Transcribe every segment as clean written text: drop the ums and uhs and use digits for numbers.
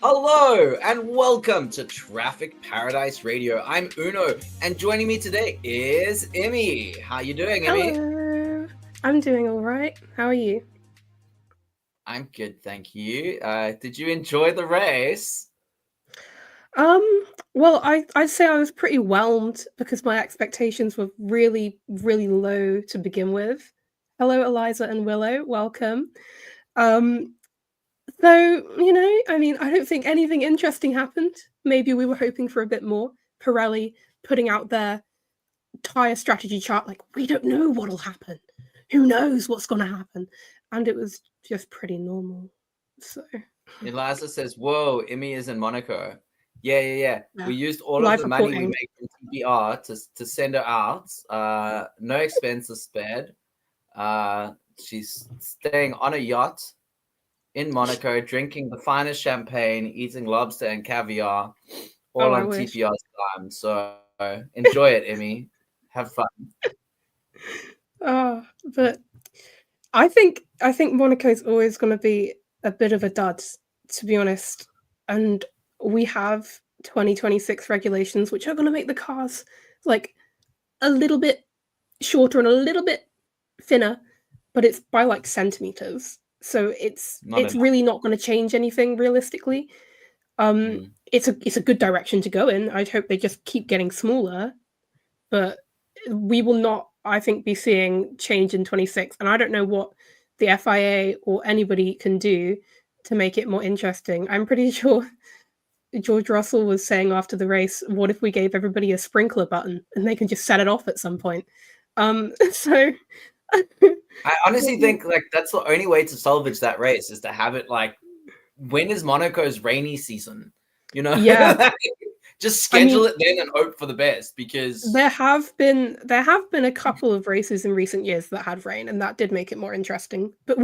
Hello and welcome to Traffic Paradise Radio. I'm Uno, and joining me today is Immy. How you doing, Immy? Hello. I'm doing all right. How are you? I'm good, thank you. Did you enjoy the race? I'd say I was pretty whelmed because my expectations were really, really low to begin with. Hello, Eliza and Willow. Welcome. Um, I don't think anything interesting happened. Maybe we were hoping for a bit more. Pirelli putting out their tire strategy chart, like, we don't know what'll happen. Who knows what's going to happen? And it was just pretty normal. So. Eliza says, "Whoa, Immy is in Monaco." Yeah. Yeah. We used all of Live the money we reporting. make from TBR to send her out. No expenses spared. She's staying on a yacht in Monaco, drinking the finest champagne, eating lobster and caviar, Oh, all I on wish. TPR's time. So enjoy it, Emmy. Have fun. But I think Monaco's always going to be a bit of a dud, to be honest. And we have 2026 regulations, which are going to make the cars like a little bit shorter and a little bit thinner, but it's by like centimeters. So it's Not it's enough. really not going to change anything realistically. Mm. It's a good direction to go in. I'd hope they just keep getting smaller, but we will not, I think, be seeing change in 26. And I don't know what the FIA or anybody can do to make it more interesting. I'm pretty sure George Russell was saying after the race, what if we gave everybody a sprinkler button and they can just set it off at some point? So I honestly think like that's the only way to salvage that race is to have it like, when is Monaco's rainy season? You know, yeah, just I schedule mean, it then and hope for the best because there have been a couple of races in recent years that had rain, and that did make it more interesting. But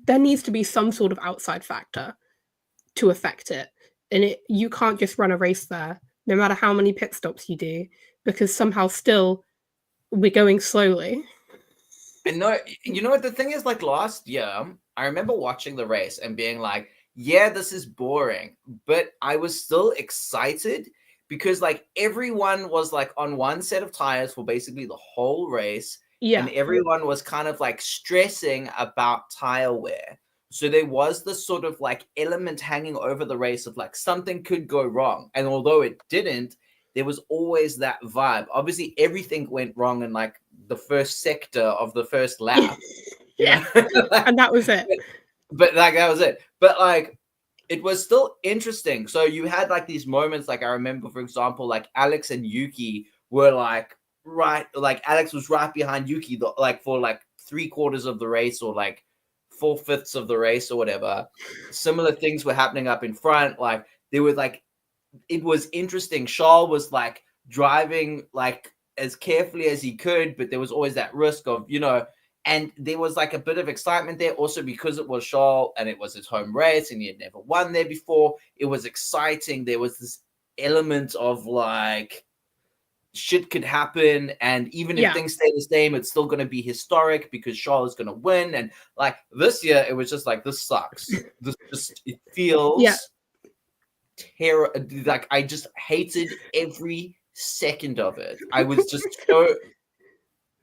there needs to be some sort of outside factor to affect it. And you can't just run a race there, no matter how many pit stops you do, because somehow still we're going slowly. I know, you know what the thing is, like last year, I remember watching the race and being like, yeah, this is boring, but I was still excited because like everyone was like on one set of tires for basically the whole race, and Yeah, everyone was kind of like stressing about tire wear. So there was this sort of like element hanging over the race of like something could go wrong. And although it didn't, there was always that vibe. Obviously, everything went wrong in like the first sector of the first lap, you yeah, know. and that was it. But like that was it. But like it was still interesting. So you had like these moments, like I remember, for example, like Alex and Yuki were like right, like Alex was right behind Yuki, like for like 3/4 of the race or like 4/5 of the race or whatever. Similar things were happening up in front. Like there was like, it was interesting. Charles was like driving like as carefully as he could, but there was always that risk of, and there was like a bit of excitement there also because it was Charles and it was his home race and he had never won there before. It was exciting. There was this element of like shit could happen, and even if Yeah, things stay the same, it's still going to be historic because Charles is going to win. And like this year, it was just like, this sucks. This just, it yeah. feels terror. Like I just hated every second of it. I was just so,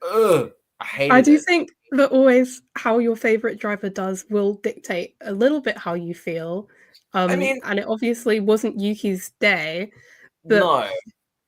I I hated do it. think that always how your favorite driver does will dictate a little bit how you feel. I mean, And it obviously wasn't Yuki's day, but no,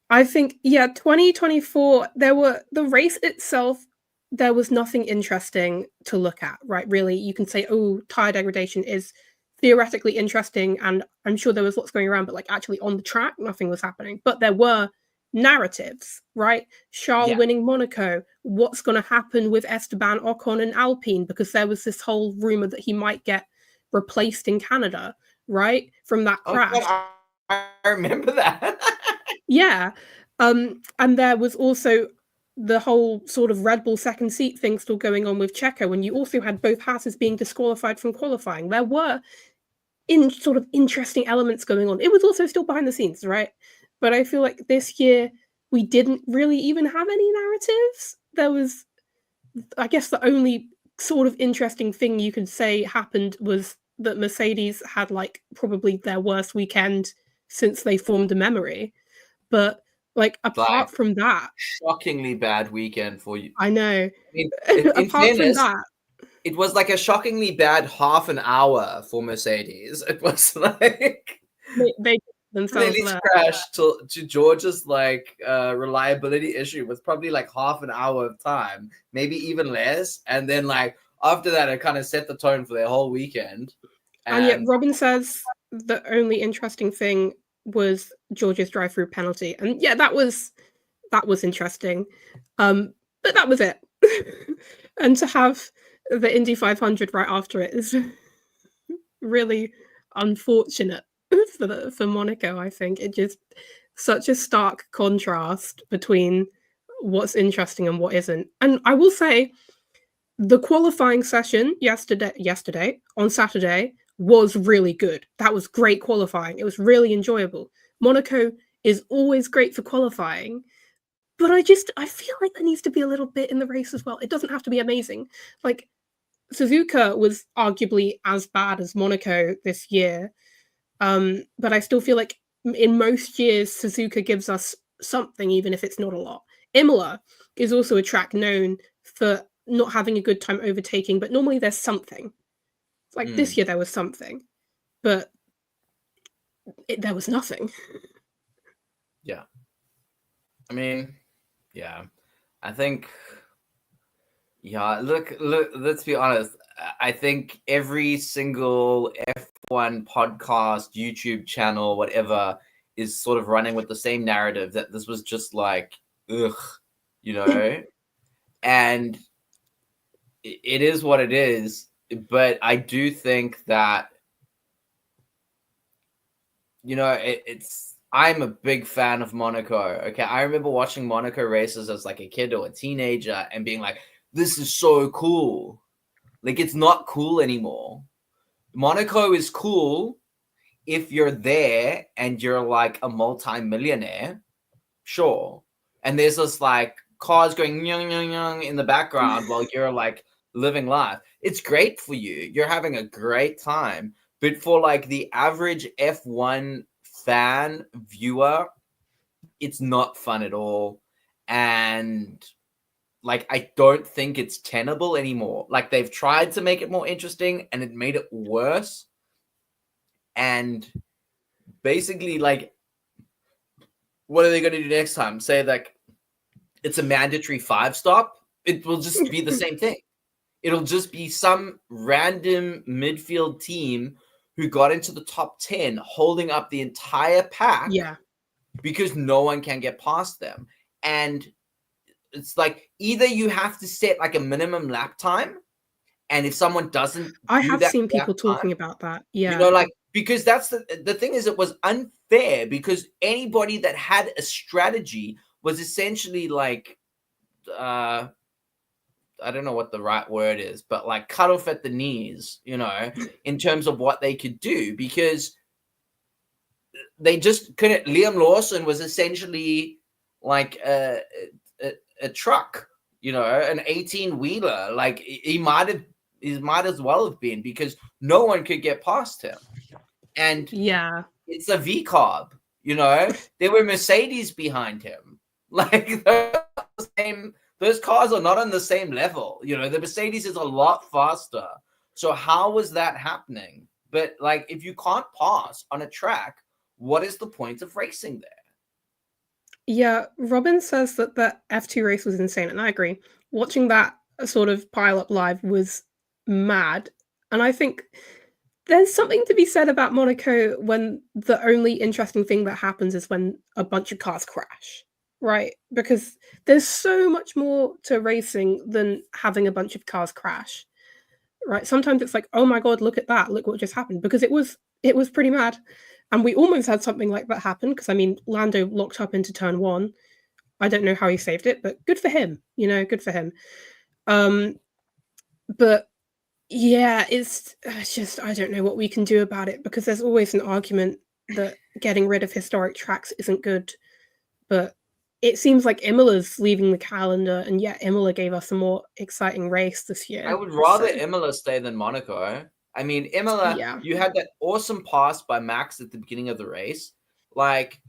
I think, yeah, 2024, the race itself, there was nothing interesting to look at, right? Really, you can say, oh, tire degradation is theoretically interesting, and I'm sure there was lots going around, but like actually on the track, nothing was happening. But there were narratives, right? Charles yeah, winning Monaco, what's going to happen with Esteban Ocon and Alpine, because there was this whole rumor that he might get replaced in Canada, right? From that oh god, crash. I remember that. Yeah. And there was also the whole sort of Red Bull second seat thing still going on with Checo, and you also had both Hasses being disqualified from qualifying. There were in sort of interesting elements going on. It was also still behind the scenes, right? But I feel like this year we didn't really even have any narratives. There was, I guess, the only sort of interesting thing you could say happened was that Mercedes had like probably their worst weekend since they formed a memory. But like apart from that, shockingly bad weekend for you. I know. I mean, in Apart from fairness, that, it was like a shockingly bad half an hour for Mercedes. It was like they themselves Mercedes learn. crashed to George's like reliability issue was probably like half an hour of time, maybe even less. And then like after that, it kind of set the tone for their whole weekend. And yet Robin says the only interesting thing was George's drive-through penalty. And yeah, that was interesting. But that was it. And to have the Indy 500 right after it is really unfortunate for Monaco, I think. It just such a stark contrast between what's interesting and what isn't. And I will say the qualifying session yesterday on Saturday was really good. That was great qualifying. It was really enjoyable. Monaco is always great for qualifying, but I feel like there needs to be a little bit in the race as well. It doesn't have to be amazing. Like Suzuka was arguably as bad as Monaco this year, but I still feel like in most years Suzuka gives us something, even if it's not a lot. Imola is also a track known for not having a good time overtaking, but normally there's something. Like this year there was something, but there was nothing. Yeah. I mean, yeah. I think, yeah, look, let's be honest. I think every single F1 podcast, YouTube channel, whatever, is sort of running with the same narrative that this was just like, ugh, you know? And it is what it is. But I do think that, you know, I'm a big fan of Monaco. Okay. I remember watching Monaco races as like a kid or a teenager and being like, this is so cool. Like, it's not cool anymore. Monaco is cool if you're there and you're like a multi-millionaire, sure. And there's this like cars going young, young, young in the background while you're like living life. It's great for you. You're having a great time. But for like the average F1 fan viewer, it's not fun at all. And like, I don't think it's tenable anymore. Like, they've tried to make it more interesting and it made it worse. And basically, like, what are they going to do next time? Say like it's a mandatory 5-stop? It will just be the same thing. It'll just be some random midfield team who got into the top 10 holding up the entire pack. Yeah. Because no one can get past them. And it's like either you have to set like a minimum lap time, and if someone doesn't, I have seen people talking about that. Yeah, you know, like, because that's the thing is, it was unfair because anybody that had a strategy was essentially like, I don't know what the right word is, but like cut off at the knees, you know, in terms of what they could do, because they just couldn't. Liam Lawson was essentially like a truck, you know, an 18-wheeler. Like he might as well have been, because no one could get past him. And yeah, it's a V carb, you know. There were Mercedes behind him. Like those cars are not on the same level. You know, the Mercedes is a lot faster. So how was that happening? But like, if you can't pass on a track, what is the point of racing there? Yeah, Robin says that the F2 race was insane, and I agree. Watching that sort of pile up live was mad. And I think there's something to be said about Monaco when the only interesting thing that happens is when a bunch of cars crash, right? Because there's so much more to racing than having a bunch of cars crash, right? Sometimes it's like, oh my God, look at that. Look what just happened. Because it was pretty mad. And we almost had something like that happen, because I mean, Lando locked up into turn 1. I don't know how he saved it, but good for him. You know, good for him. But yeah, it's just, I don't know what we can do about it, because there's always an argument that getting rid of historic tracks isn't good. But it seems like Imola's leaving the calendar, and yet Imola gave us a more exciting race this year. I would rather Imola stay than Monaco. I mean, Imola, Yeah. you had that awesome pass by Max at the beginning of the race. Like,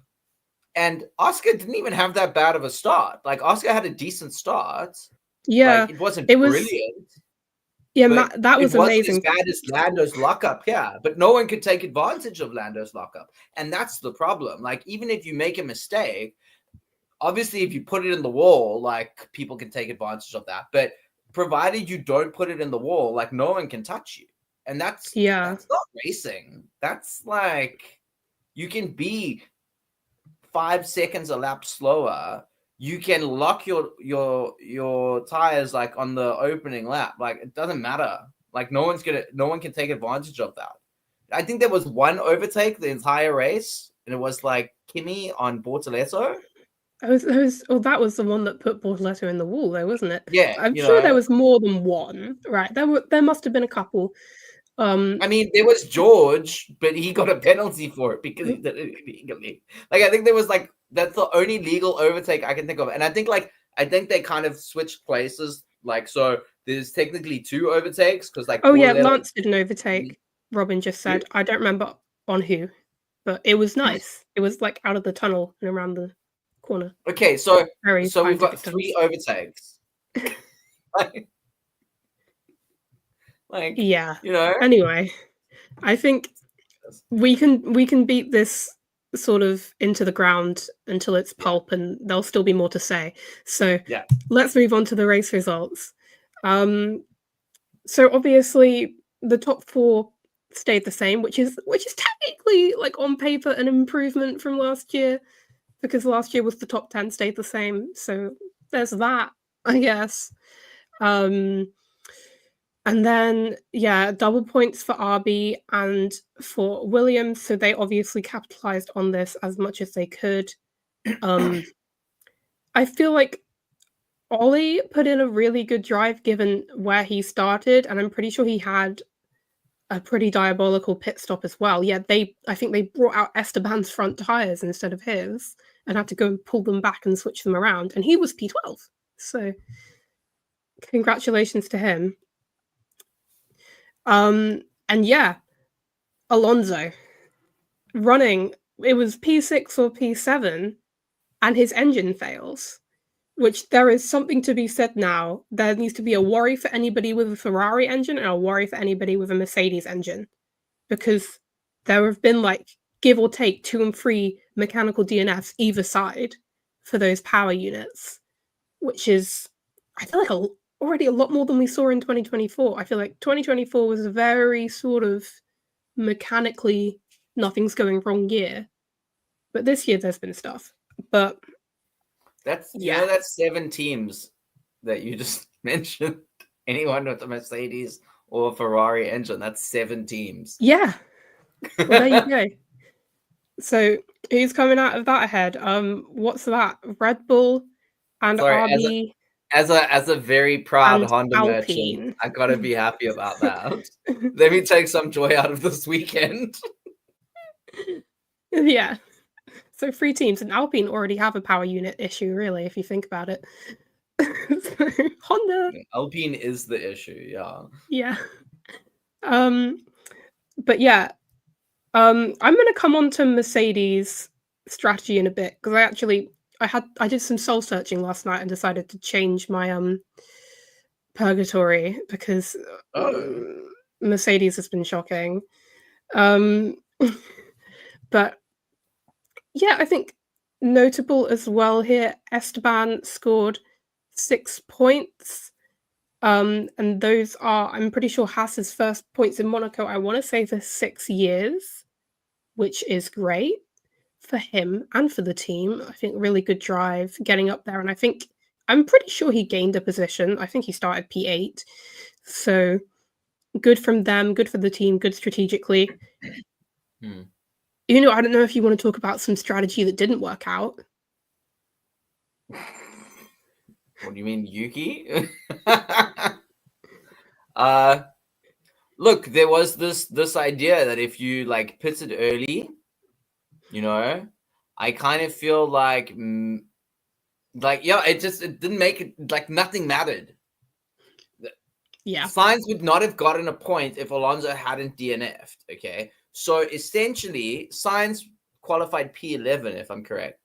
and Oscar didn't even have that bad of a start. Like, Oscar had a decent start. Yeah. Like, it wasn't It was brilliant, yeah, but that it was wasn't as amazing. bad as Lando's lockup. Yeah, but no one could take advantage of Lando's lockup. And that's the problem. Like, even if you make a mistake, obviously, if you put it in the wall, like, people can take advantage of that. But provided you don't put it in the wall, like, no one can touch you. And that's Yeah. not racing. That's like, you can be 5 seconds a lap slower. You can lock your tires like on the opening lap. Like, it doesn't matter. Like, no one can take advantage of that. I think there was one overtake the entire race, and it was like Kimmy on Bortoleto. That was the one that put Bortoleto in the wall, though, wasn't it? Yeah, I'm sure there was more than one, right? There must have been a couple. I mean, there was George, but he got a penalty for it because he did it illegally. Like, I think there was like that's the only legal overtake I can think of, and I think they kind of switched places. Like, so there's technically 2 overtakes because like Lance did an overtake. Robin just said, I don't remember on who, but it was nice. It was like out of the tunnel and around the corner. Okay, so Very we've got scientific 3 overtakes. like, Yeah. you know. Anyway, I think we can beat this sort of into the ground until it's pulp, and there'll still be more to say. So Yeah. let's move on to the race results. So obviously the top 4 stayed the same, which is technically like on paper an improvement from last year, because last year was the top 10 stayed the same. So there's that, I guess. And then, yeah, double points for RB and for Williams. So they obviously capitalized on this as much as they could. I feel like Ollie put in a really good drive given where he started, and I'm pretty sure he had a pretty diabolical pit stop as well. Yeah, I think they brought out Esteban's front tires instead of his and had to go and pull them back and switch them around. And he was P12. So congratulations to him. And yeah, Alonso running, it was P6 or P7, and his engine fails, which there is something to be said now. There needs to be a worry for anybody with a Ferrari engine and a worry for anybody with a Mercedes engine, because there have been like, give or take, 2 and 3 mechanical DNFs either side for those power units, which is, I feel like, already a lot more than we saw in 2024. I feel like 2024 was a very sort of mechanically nothing's going wrong year, but this year there's been stuff. But that's that's 7 teams that you just mentioned. Anyone with a Mercedes or a Ferrari engine, that's 7 teams. Yeah. Well, there you go. So who's coming out of that ahead? What's that? Red Bull and RB. As a very proud Honda Alpine merchant, I gotta be happy about that. Let me take some joy out of this weekend. Yeah. So 3 teams, and Alpine already have a power unit issue, really, if you think about it. So, Honda. Alpine is the issue, yeah. Yeah. But yeah, I'm gonna come on to Mercedes' strategy in a bit, because I did some soul searching last night and decided to change my purgatory because Mercedes has been shocking. But yeah, I think notable as well here, Esteban scored 6 points. And those are, I'm pretty sure, Haas's first points in Monaco, I want to say, for 6 years, which is great for him and for the team. I think really good drive getting up there. And I'm pretty sure he gained a position. I think he started P8. So good from them, good for the team, good strategically. You know, I don't know if you want to talk about some strategy that didn't work out. What do you mean, Yuki? Look, there was this idea that if you like pitted early, you know, I kind of feel like yeah, it didn't make it, like, nothing mattered. Yeah. Sainz would not have gotten a point if Alonso hadn't DNF'd. Okay, so essentially, Sainz qualified P11, if I'm correct.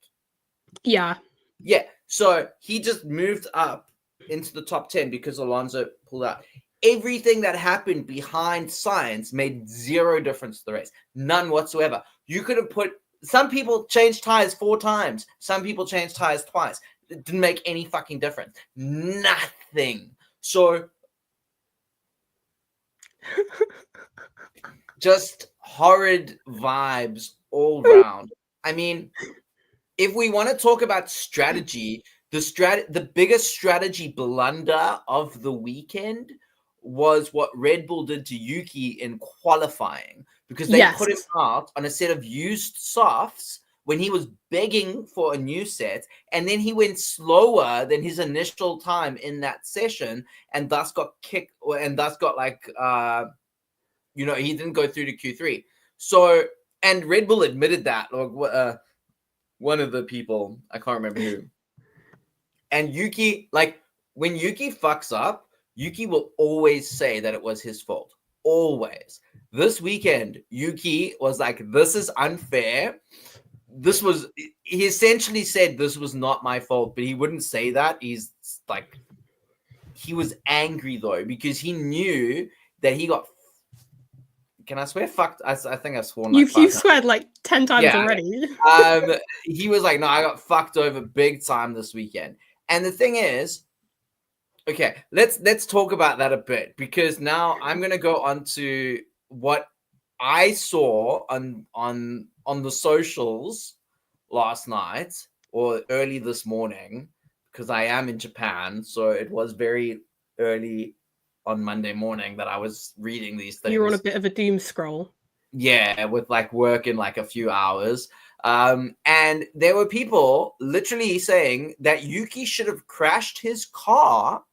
Yeah. Yeah, so he just moved up into the top 10 because Alonso pulled out. Everything that happened behind Sainz made zero difference to the race. None whatsoever. You could have put some people changed tires 4 times. Some people changed tires twice. It didn't make any fucking difference. Nothing. So just horrid vibes all round. I mean, if we want to talk about strategy, the biggest strategy blunder of the weekend was what Red Bull did to Yuki in qualifying, because they put him out on a set of used softs when he was begging for a new set, and then he went slower than his initial time in that session, and thus got kicked, and thus got he didn't go through to Q3. So, and Red Bull admitted that, one of the people, I can't remember who. And Yuki, when Yuki fucks up, Yuki will always say that it was his fault. Always. This weekend, Yuki was like, this is unfair. He essentially said this was not my fault, but he wouldn't say that. He's like, he was angry though, because he knew that he got. Can I swear? Fucked. I think I've sworn. You've sweared like 10 times already. He was like, no, I got fucked over big time this weekend. And the thing is, okay, let's talk about that a bit, because now I'm gonna go on to what I saw on the socials last night or early this morning, because I am in Japan, so it was very early on Monday morning that I was reading these things. You're on a bit of a doom scroll. Yeah, with work in a few hours. And there were people literally saying that Yuki should have crashed his car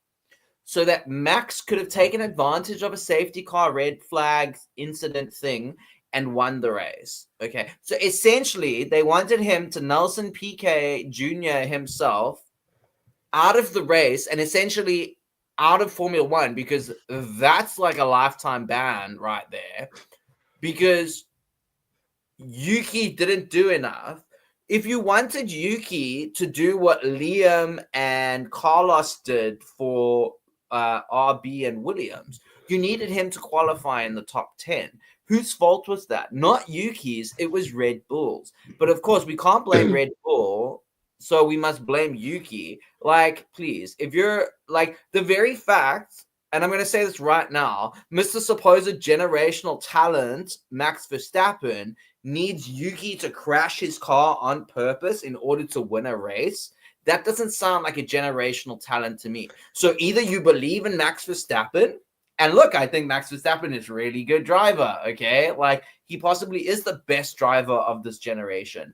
so that Max could have taken advantage of a safety car red flag incident thing and won the race. Okay, so essentially they wanted him to Nelson Piquet Jr. himself out of the race and essentially out of Formula One, because that's like a lifetime ban right there, because Yuki didn't do enough. If you wanted Yuki to do what Liam and Carlos did for RB and Williams, you needed him to qualify in the top 10. Whose fault was that? Not Yuki's, it was Red Bull's. But of course, we can't blame Red Bull, so we must blame Yuki. Please, if you're the very fact, and I'm going to say this right now, Mr. Supposed generational talent, Max Verstappen, needs Yuki to crash his car on purpose in order to win a race. That doesn't sound like a generational talent to me. So either you believe in Max Verstappen, and look, I think Max Verstappen is a really good driver, okay? He possibly is the best driver of this generation.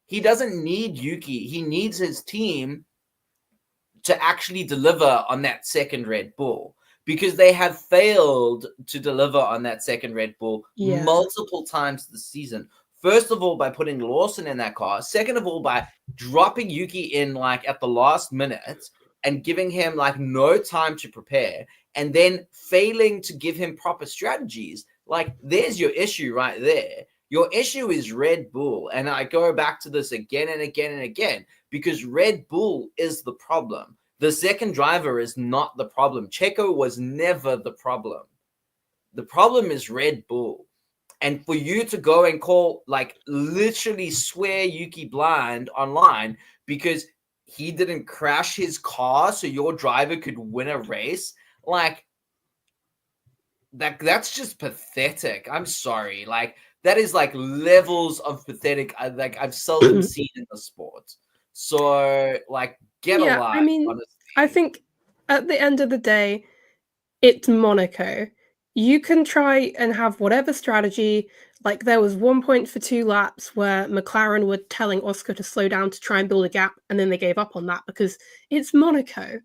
He doesn't need Yuki. He needs his team to actually deliver on that second Red Bull, because they have failed to deliver on that second Red Bull multiple times this season. First of all, by putting Lawson in that car. Second of all, by dropping Yuki in at the last minute and giving him no time to prepare, and then failing to give him proper strategies. There's your issue right there. Your issue is Red Bull. And I go back to this again and again and again, because Red Bull is the problem. The second driver is not the problem. Checo was never the problem. The problem is Red Bull. And for you to go and call, literally swear Yuki blind online because he didn't crash his car so your driver could win a race, that's just pathetic. I'm sorry. That is levels of pathetic I've seldom seen in the sport. So get a life. I mean, honestly. I think at the end of the day, it's Monaco. You can try and have whatever strategy. There was 1 point for 2 laps where McLaren were telling Oscar to slow down to try and build a gap, and then they gave up on that because it's Monaco.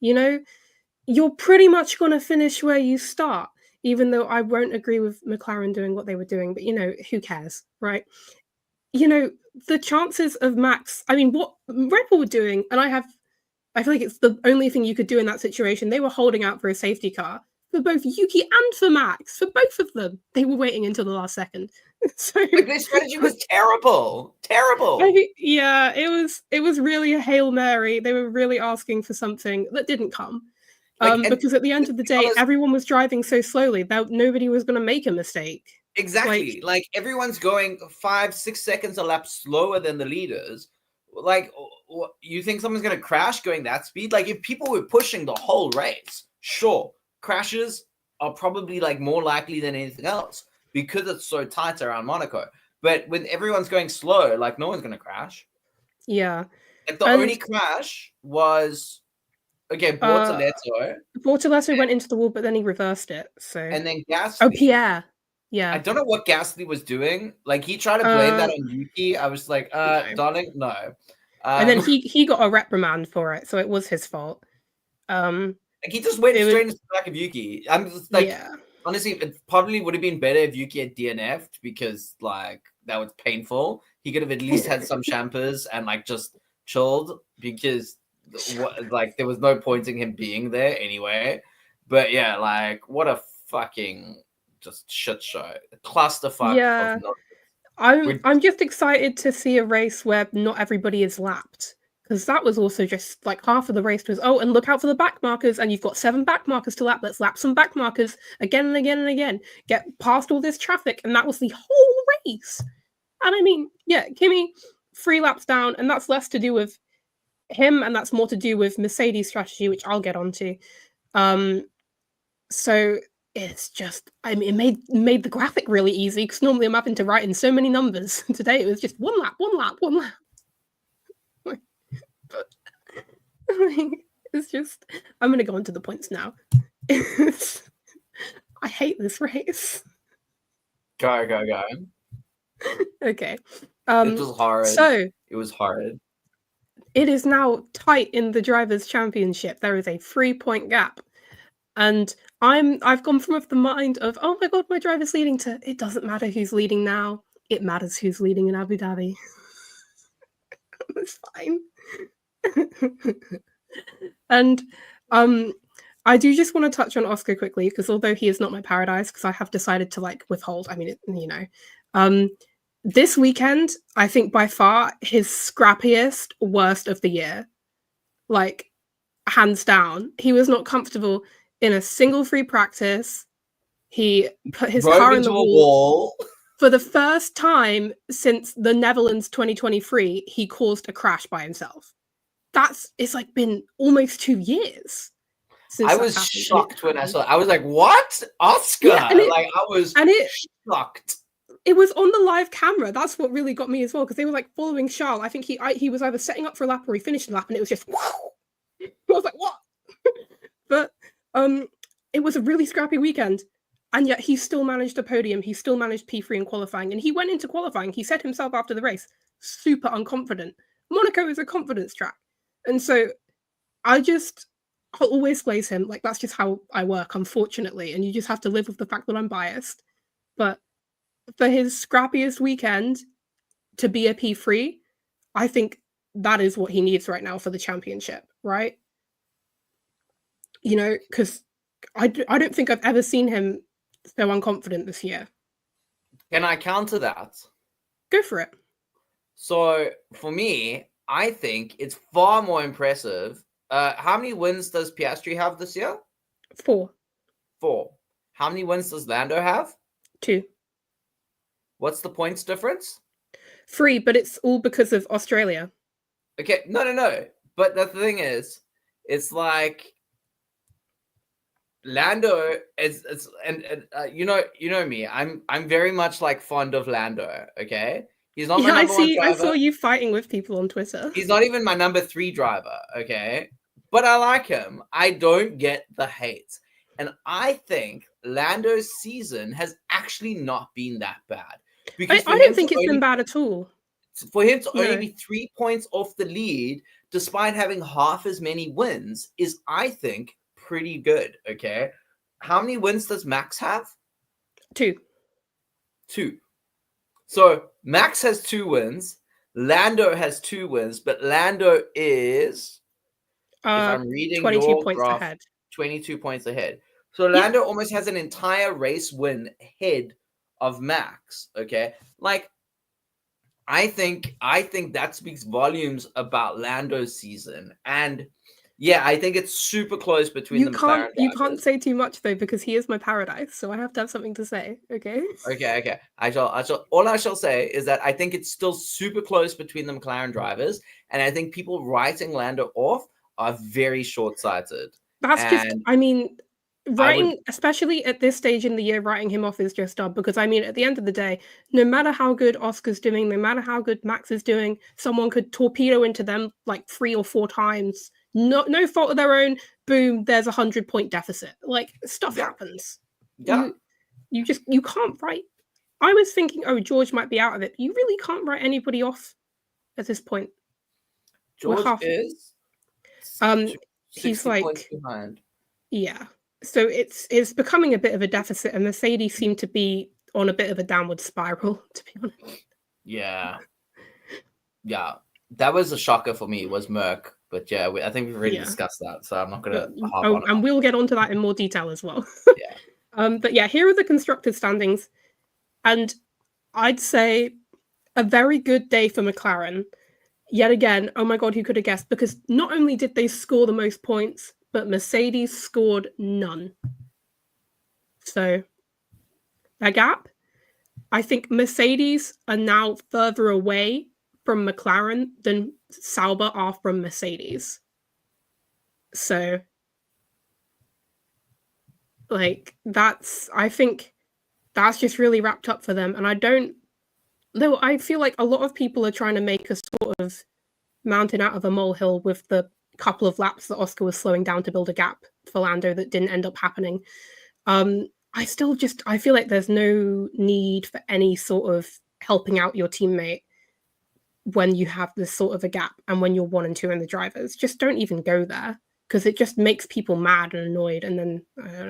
You're pretty much going to finish where you start, even though I won't agree with McLaren doing what they were doing, but who cares, right? The chances of Max, I mean, what Red Bull were doing, and I feel like it's the only thing you could do in that situation. They were holding out for a safety car. for both Yuki and for Max. For both of them, they were waiting until the last second. So like their strategy was terrible. Yeah, it was really a Hail Mary. They were really asking for something that didn't come. Because at the end of the day, everyone was driving so slowly that nobody was going to make a mistake. Exactly. Like everyone's going 5-6 seconds a lap slower than the leaders. Like, you think someone's going to crash going that speed? Like, if people were pushing the whole race, sure, crashes are probably like more likely than anything else because it's so tight around Monaco. But when everyone's going slow, like no one's going to crash. Yeah. Like the only crash was Bortoletto. Bortoletto went into the wall, but then he reversed it. So and then Gasly. Oh, Pierre. Yeah. I don't know what Gasly was doing. Like he tried to blame that on Yuki. I was like, no. Darling, no. And then he got a reprimand for it, so it was his fault. Like he just went straight into the back of Yuki. I'm just like, honestly, it probably would have been better if Yuki had DNF'd because like that was painful. He could have at least had some champers and like just chilled because like there was no point in him being there anyway. But yeah, like what a fucking just shit show, clusterfuck. Yeah, I'm just excited to see a race where not everybody is lapped, because that was also just like half of the race was and look out for the back markers, and you've got 7 back markers to lap. Let's lap some back markers again and again and again. Get past all this traffic, and that was the whole race. And I mean, yeah, Kimi 3 laps down, and that's less to do with him, and that's more to do with Mercedes' strategy, which I'll get onto. So it's just, I mean, it made the graphic really easy because normally I'm having to write in so many numbers. Today it was just 1 lap. But it's just, I'm going to go on to the points now. I hate this race. Go. Okay. It was hard. So it was hard. It is now tight in the Drivers' Championship. There is a 3-point gap. And I've gone from the mind of, oh my god, my driver's leading, to it doesn't matter who's leading now. It matters who's leading in Abu Dhabi. It's fine. And I do just want to touch on Oscar quickly, because although he is not my paradise, because I have decided to like withhold, I mean, this weekend, I think by far his scrappiest, worst of the year. Like, hands down. He was not comfortable in a single free practice. He put his car in the wall. For the first time since the Netherlands 2023, he caused a crash by himself. It's like been almost 2 years. I was shocked when I saw it. I was like, what? Oscar? Yeah, I was shocked. It was on the live camera. That's what really got me as well, because they were like following Charles. I think he was either setting up for a lap or he finished the lap, and it was just wow. I was like, what? But it was a really scrappy weekend, and yet he still managed a podium. He still managed P3 in qualifying, and he went into qualifying. He said himself after the race, super unconfident. Monaco is a confidence track, and so I'll always place him. Like, that's just how I work, unfortunately, and you just have to live with the fact that I'm biased. But for his scrappiest weekend to be a P3, I think that is what he needs right now for the championship, right? You know, because I don't think I've ever seen him so unconfident this year. Can I counter that? Go for it. So, for me, I think it's far more impressive. How many wins does Piastri have this year? 4. How many wins does Lando have? 2. What's the points difference? 3, but it's all because of Australia. Okay, no. But the thing is, it's like Lando is you know me. I'm very much like fond of Lando. Okay, he's not my number 1 driver. I saw you fighting with people on Twitter. He's not even my number 3 driver. Okay, but I like him. I don't get the hate, and I think Lando's season has actually not been that bad. Because I don't think it's been bad at all. For him to only be 3 points off the lead, despite having half as many wins, is, I think, pretty good. Okay, how many wins does Max have? 2. So Max has 2 wins. Lando has 2 wins, but Lando is, if I'm reading 22 your points graph, ahead. 22 points ahead. So Lando almost has an entire race win ahead of Max. Okay, like I think that speaks volumes about Lando's season, and yeah, I think it's super close between the McLaren You can't drivers. say too much though, because he is my paradise, so I have to have something to say. Okay. Okay. I shall. All I shall say is that I think it's still super close between the McLaren drivers, and I think people writing Lando off are very short-sighted. That's just, And I mean, I would, writing, especially at this stage in the year, writing him off is just dumb because I mean, at the end of the day, no matter how good Oscar's doing, no matter how good Max is doing, someone could torpedo into them like 3 or 4 times. No fault of their own. Boom, there's 100-point deficit. Like stuff yeah, happens. yeah. You can't write. I was thinking, oh, George might be out of it. You really can't write anybody off at this point. We're George half. is Um, he's 60 points like, behind. yeah. So it's becoming a bit of a deficit, and Mercedes seem to be on a bit of a downward spiral, to be honest. Yeah, that was a shocker for me. Was Merck, but yeah, I think we've already Yeah. discussed that, so I'm not gonna harp Oh, on it. and we'll get onto that in more detail as well. Yeah. But yeah, here are the constructors' standings, and I'd say a very good day for McLaren. Yet again, oh my god, who could have guessed? Because not only did they score the most points, but Mercedes scored none. So, that gap, I think Mercedes are now further away from McLaren than Sauber are from Mercedes. So, like, I think that's just really wrapped up for them. And though I feel like a lot of people are trying to make a sort of mountain out of a molehill with the couple of laps that Oscar was slowing down to build a gap for Lando that didn't end up happening. I feel like there's no need for any sort of helping out your teammate when you have this sort of a gap and when you're 1 and 2 in the drivers. Just don't even go there because it just makes people mad and annoyed, and then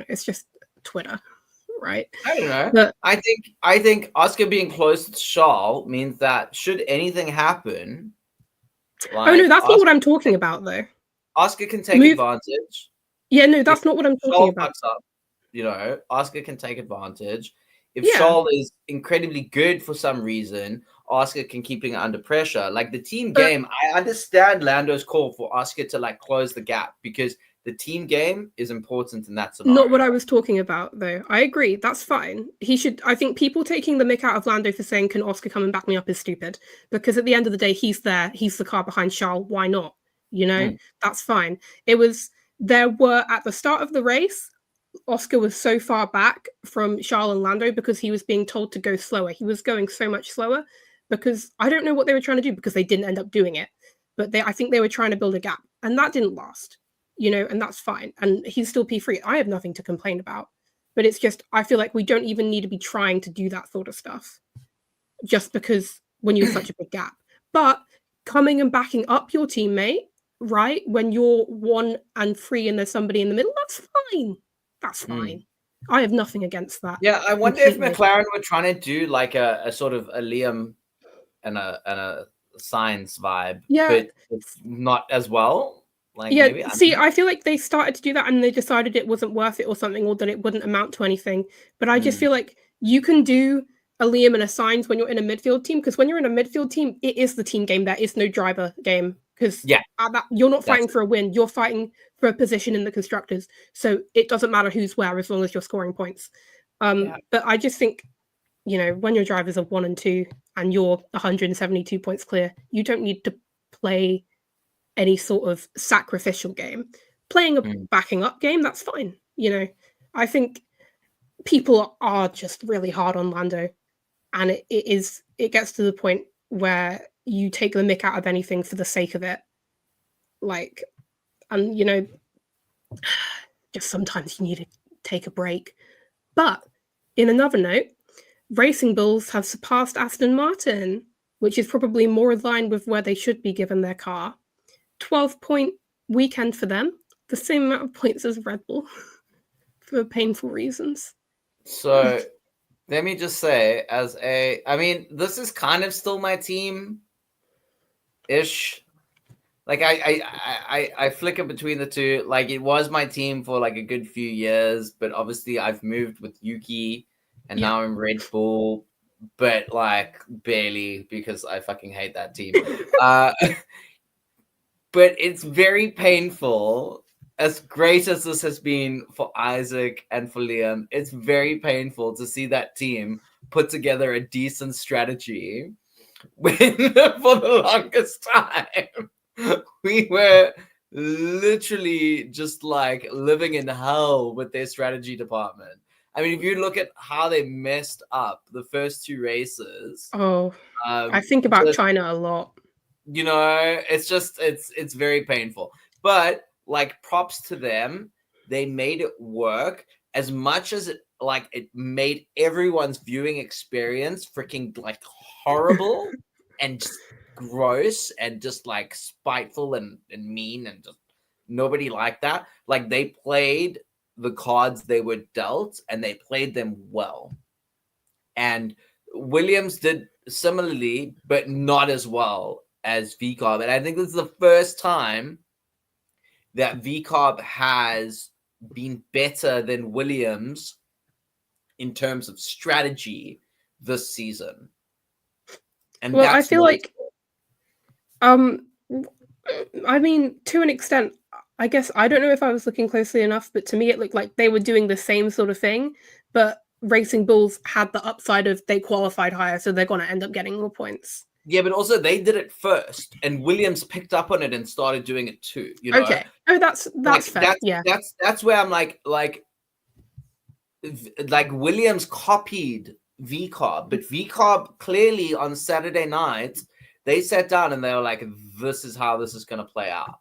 it's just Twitter, right? I don't know. But I think Oscar being close to Charles means that should anything happen, oh no, like that's not what I'm talking about though. Oscar can take Move. advantage. Yeah, no, If that's not what I'm talking Charles about. fucks up, Oscar can take advantage. If Yeah, Charles is incredibly good for some reason, Oscar can keep him under pressure. Like the team but game, I understand Lando's call for Oscar to like close the gap because the team game is important in that scenario. not what I was talking about, though. I agree. That's fine. He should. I think people taking the mick out of Lando for saying, "Can Oscar come and back me up?" is stupid. Because at the end of the day, he's there. He's the car behind Charles. Why not? That's fine. There were at the start of the race, Oscar was so far back from Charles and Lando because he was being told to go slower. He was going so much slower because I don't know what they were trying to do because they didn't end up doing it. But I think they were trying to build a gap, and that didn't last. And that's fine. And he's still P3. I have nothing to complain about. But it's just, I feel like we don't even need to be trying to do that sort of stuff just because when you're such a big gap. But coming and backing up your teammate, right, when you're 1 and 3 and there's somebody in the middle, that's fine. That's fine. I have nothing against that. Yeah, I wonder if McLaren were trying to do like a sort of a Liam and a Sainz vibe, but it's not as well. Like maybe I feel like they started to do that and they decided it wasn't worth it or something, or that it wouldn't amount to anything. But I just feel like you can do a Liam and a Sainz when you're in a midfield team, because when you're in a midfield team, it is the team game. There is no driver game because you're not fighting for a win. You're fighting for a position in the constructors. So it doesn't matter who's where as long as you're scoring points. But I just think, when your drivers are 1 and 2 and you're 172 points clear, you don't need to play any sort of sacrificial game. Playing a backing up game, that's fine. I think people are just really hard on Lando, and it gets to the point where you take the mick out of anything for the sake of it. Like, and just sometimes you need to take a break. But in another note, Racing Bulls have surpassed Aston Martin, which is probably more in line with where they should be given their car. 12-point weekend for them, the same amount of points as Red Bull for painful reasons. So let me just say, I mean, this is kind of still my team-ish. like I flicker between the two. Like it was my team for like a good few years, but obviously I've moved with Yuki, and Yeah. now I'm Red Bull, but like barely because I fucking hate that team. But it's very painful. As great as this has been for Isaac and for Liam, it's very painful to see that team put together a decent strategy when for the longest time we were literally just like living in hell with their strategy department. I mean, if you look at how they messed up the first two races, Oh, I um, think about just, China a lot. it's just it's very painful. But like props to them, they made it work as much as it made everyone's viewing experience freaking like horrible and just gross and just like spiteful and mean and just nobody liked that. Like they played the cards they were dealt and they played them well. And Williams did similarly, but not as well as VCOB. And I think this is the first time that VCOB has been better than Williams in terms of strategy this season. And Well, I that's feel noticeable. like, I mean, to an extent, I guess I don't know if I was looking closely enough, but to me it looked like they were doing the same sort of thing, but Racing Bulls had the upside of they qualified higher, so they're going to end up getting more points. Yeah, but also they did it first, and Williams picked up on it and started doing it too. You know, Okay. Oh, that's like fair. Yeah. that's where I'm like Williams copied VCOB, but VCOB clearly on Saturday night they sat down and they were like, "This is how this is going to play out,"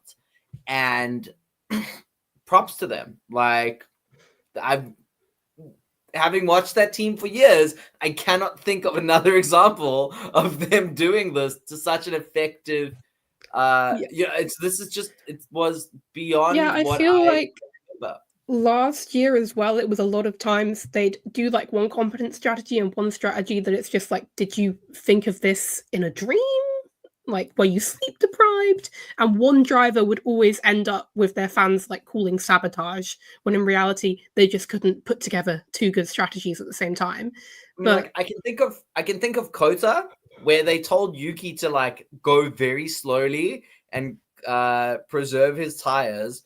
and props to them. Like I've having watched that team for years, I cannot think of another example of them doing this to such an effective. Yeah. It was beyond Yeah, I what feel I like remember. last year as well, it was a lot of times they'd do like one competent strategy and one strategy that it's just like, did you think of this in a dream? Like, were you sleep deprived? And one driver would always end up with their fans like calling sabotage, when in reality they just couldn't put together two good strategies at the same time. I mean, But like I can think of Kota where they told Yuki to like go very slowly and preserve his tires.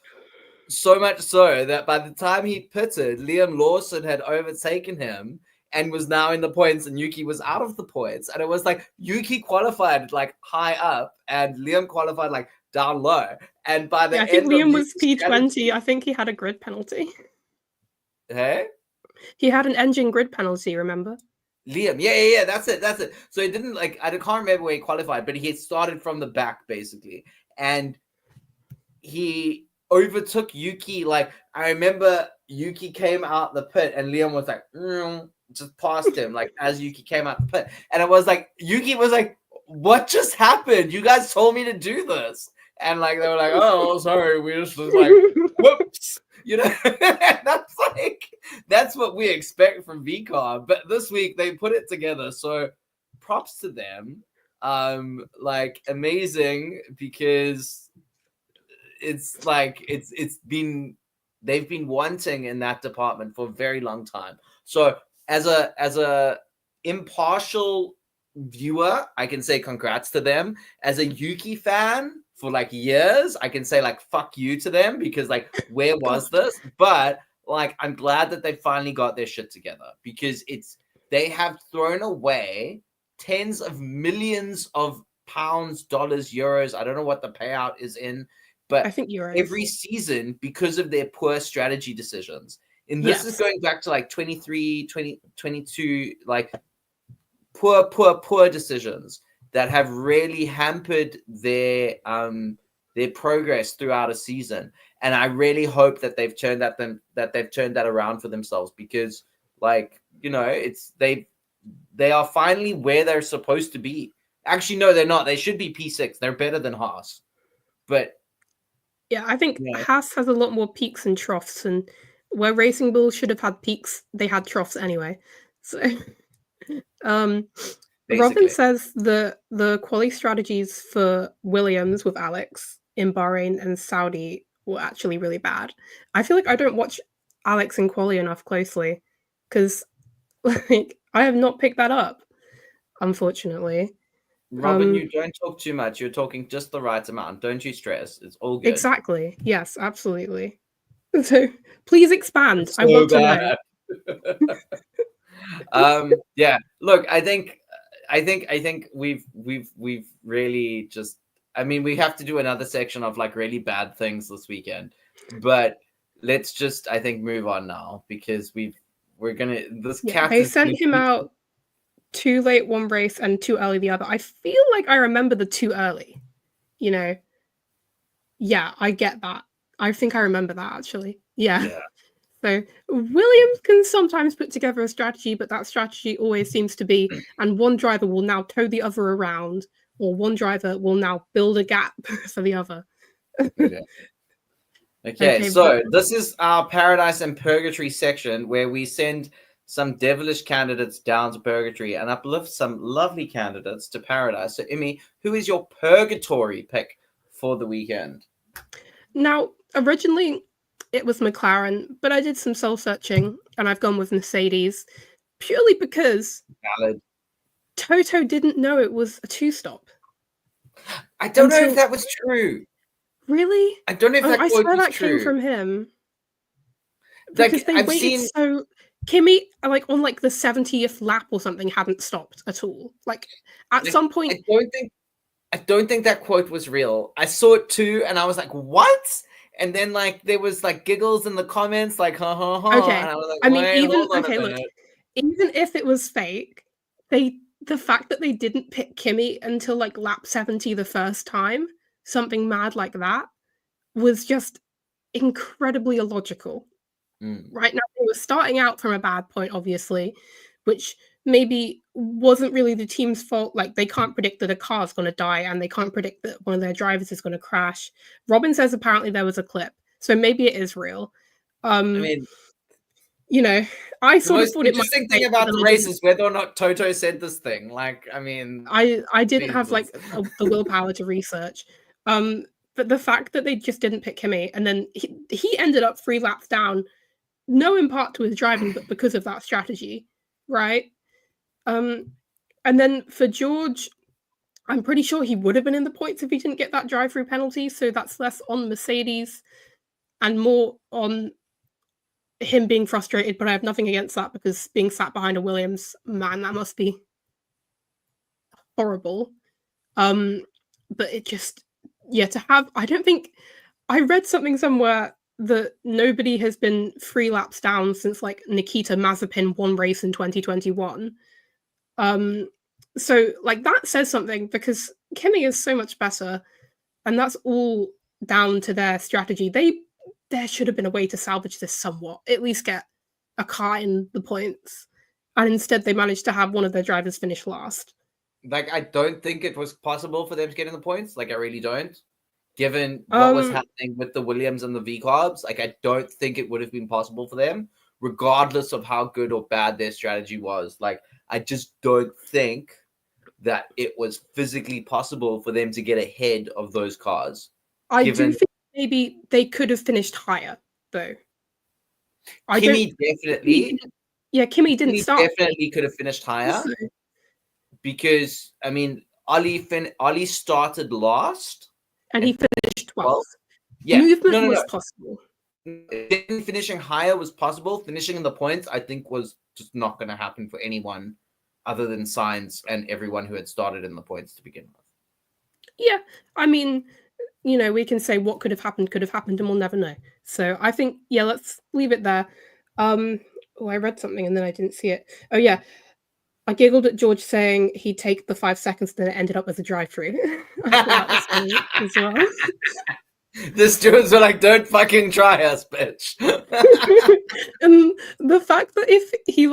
So much so that by the time he pitted, Liam Lawson had overtaken him and was now in the points, and Yuki was out of the points. And it was like Yuki qualified like high up, and Liam qualified like down low. And by yeah, the I think end of Liam Yuki's was P20. strategy, I think he had a grid penalty. hey, He had an engine grid penalty, remember? Liam, yeah, that's it. So he didn't like I can't remember where he qualified, but he had started from the back basically, and he overtook Yuki. Like I remember Yuki came out the pit and Liam was like just past him like as Yuki came out the pit. And it was like Yuki was like, what just happened? You guys told me to do this. And like they were like, oh sorry, we just was like, whoops. You know, that's what we expect from VCOM. But this week they put it together. So props to them. Like amazing because it's like they've been wanting in that department for a very long time. So as a impartial viewer, I can say congrats to them. As a Yuki fan for like years, I can say like fuck you to them because like where was this? But like I'm glad that they finally got their shit together because they have thrown away tens of millions of pounds, dollars, euros. I don't know what the payout is in, I but think you're right. every season because of their poor strategy decisions. And this is Yes. going back to like 23, 22, like poor decisions that have really hampered their progress throughout a season. And I really hope that they've turned that around for themselves because like, you know, they are finally where they're supposed to be. Actually, no, they're not. They should be P6. They're better than Haas. But Yeah, I think yeah, Haas has a lot more peaks and troughs, and where Racing Bulls should have had peaks, they had troughs anyway. So, um, Robin basically. says the quali strategies for Williams with Alex in Bahrain and Saudi were actually really bad. I feel like I don't watch Alex and Quali enough closely because like I have not picked that up, unfortunately. Robin, you don't talk too much. You're talking just the right amount. Don't you stress. It's all good. Exactly. Yes, absolutely. So please expand. It's I want to know. Yeah. Look, I think we've really just. I mean, we have to do another section of like really bad things this weekend, but let's just I think move on now because we're gonna this cat They is sent him out too late one race and too early the other. I feel like I remember the too early. You know. Yeah, I get that. I think I remember that actually. Yeah. So Williams can sometimes put together a strategy, but that strategy always seems to be, and one driver will now tow the other around, or one driver will now build a gap for the other. Okay, so this is our Paradise and Purgatory section where we send some devilish candidates down to Purgatory and uplift some lovely candidates to Paradise. So, Immy, who is your Purgatory pick for the weekend? Now, originally it was McLaren, but I did some soul searching and I've gone with Mercedes purely because Toto didn't know it was a two-stop. I don't know if that was true. Really? I don't know if that quote was true. Came from him. Because they waited so Kimmy, like on like the 70th lap or something, hadn't stopped at all. Like at some point, I don't think that quote was real. I saw it too, and I was like, "What?" And then like there was like giggles in the comments, like "ha ha ha." Okay, and I was like, I mean, even if it was fake, the fact that they didn't pick Kimmy until like lap 70 the first time, something mad like that, was just incredibly illogical. Right now, they were starting out from a bad point, obviously, which maybe wasn't really the team's fault. Like, they can't predict that a car's going to die, and they can't predict that one of their drivers is going to crash. Robin says apparently there was a clip, so maybe it is real. I mean, you know, I sort of thought it might. The interesting thing about the race is whether or not Toto said this thing. Like, I mean, I didn't have like the willpower to research. But the fact that they just didn't pick Kimmy, and then he ended up 3 laps down, no in part to his driving, but because of that strategy, right? And then for George, I'm pretty sure he would have been in the points if he didn't get that drive-through penalty. So that's less on Mercedes and more on him being frustrated. But I have nothing against that because being sat behind a Williams, man, that must be horrible. But it just, to have, I don't think, I read something somewhere that nobody has been 3 laps down since like Nikita Mazepin won race in 2021. So like that says something because Kimi is so much better, and that's all down to their strategy. There should have been a way to salvage this somewhat, at least get a car in the points, and instead they managed to have one of their drivers finish last. Like, I don't think it was possible for them to get in the points. Like, I really don't. Given what was happening with the Williams and the V-Carbs, like, I don't think it would have been possible for them, regardless of how good or bad their strategy was. Like, I just don't think that it was physically possible for them to get ahead of those cars. I do think maybe they could have finished higher, though. Kimi definitely. Kimi didn't start. Definitely could have finished higher. Because, I mean, Ali started last. And he finished 12th. Yeah. Movement was possible. Finishing higher was possible. Finishing in the points, I think, was just not going to happen for anyone other than Sainz and everyone who had started in the points to begin with. Yeah. I mean, we can say what could have happened, and we'll never know. So I think, let's leave it there. I read something and then I didn't see it. Oh, yeah. I giggled at George saying he'd take the 5 seconds, then it ended up as a drive-through. I thought that was funny as well. The stewards were like, "Don't fucking try us, bitch." And the fact that if he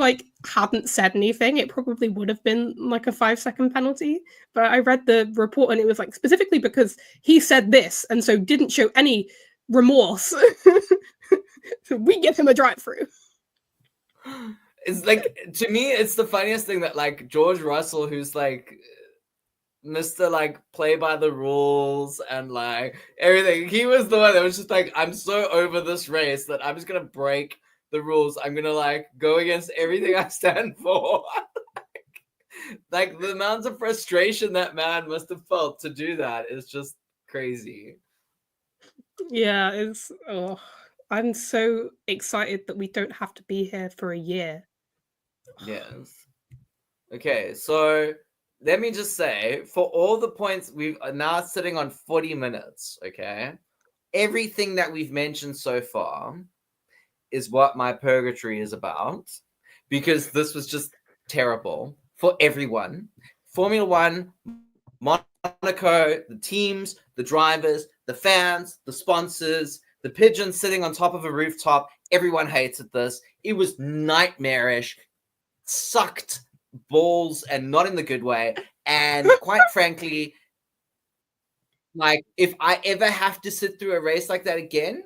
hadn't said anything, it probably would have been like a 5-second penalty. But I read the report and it was like specifically because he said this and so didn't show any remorse. So we give him a drive-through. It's like, to me, it's the funniest thing that like George Russell, who's like Mr. like play by the rules and like everything. He was the one that was just like, I'm so over this race that I'm just gonna break the rules. I'm gonna like go against everything I stand for. Like the amount of frustration that man must have felt to do that is just crazy. Yeah, it's I'm so excited that we don't have to be here for a year. Yes. Okay, so let me just say, for all the points, we've now sitting on 40 minutes, okay? Everything that we've mentioned so far is what my purgatory is about, because this was just terrible for everyone. Formula One, Monaco, the teams, the drivers, the fans, the sponsors, the pigeons sitting on top of a rooftop. Everyone hated this. It was nightmarish, sucked balls, and not in the good way. And quite frankly, like if I ever have to sit through a race like that again,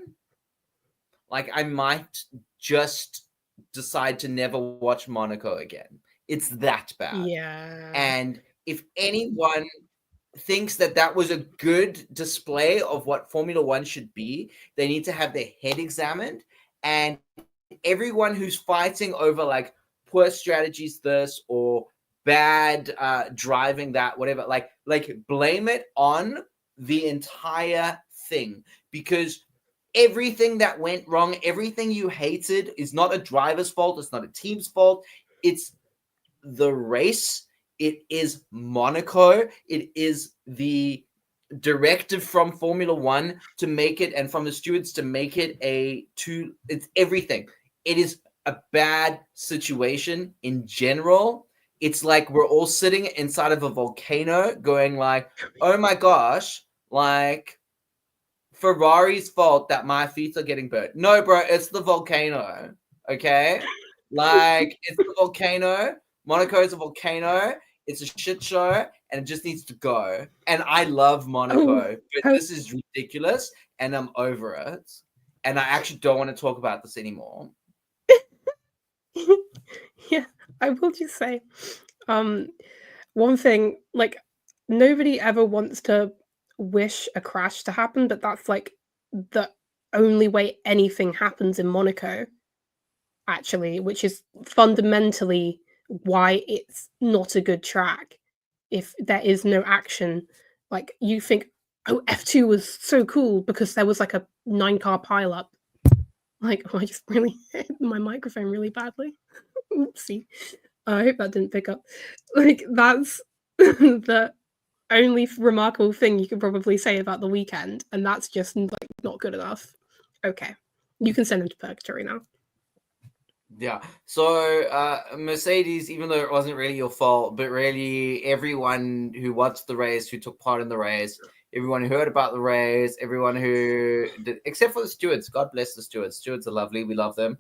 like I might just decide to never watch Monaco again. It's that bad. Yeah. And if anyone thinks that that was a good display of what Formula One should be, they need to have their head examined. And everyone who's fighting over like poor strategies, this or bad driving, that whatever, like blame it on the entire thing, because everything that went wrong, everything you hated is not a driver's fault. It's not a team's fault. It's the race. It is Monaco. It is the directive from Formula One to make it, and from the stewards to make it it's everything. It is a bad situation in general. It's like we're all sitting inside of a volcano going like, oh my gosh, like Ferrari's fault that my feet are getting burnt. No, bro, it's the volcano. Okay? Like, it's the volcano. Monaco is a volcano. It's a shit show, and it just needs to go. And I love Monaco, but this is ridiculous, and I'm over it. And I actually don't want to talk about this anymore. Yeah, I will just say, one thing, like, nobody ever wants to wish a crash to happen, but that's like the only way anything happens in Monaco, actually, which is fundamentally why it's not a good track. If there is no action, like you think, oh, F2 was so cool because there was like a 9-car pileup. Like, oh, I just really hit my microphone really badly. Oopsie. I hope that didn't pick up. Like, that's the only remarkable thing you could probably say about the weekend, and that's just like not good enough. Okay, you can send them to purgatory now. Yeah. So Mercedes, even though it wasn't really your fault, but really everyone who watched the race, who took part in the race, everyone who heard about the race, everyone who did, except for the stewards. God bless the stewards. Stewards are lovely. We love them.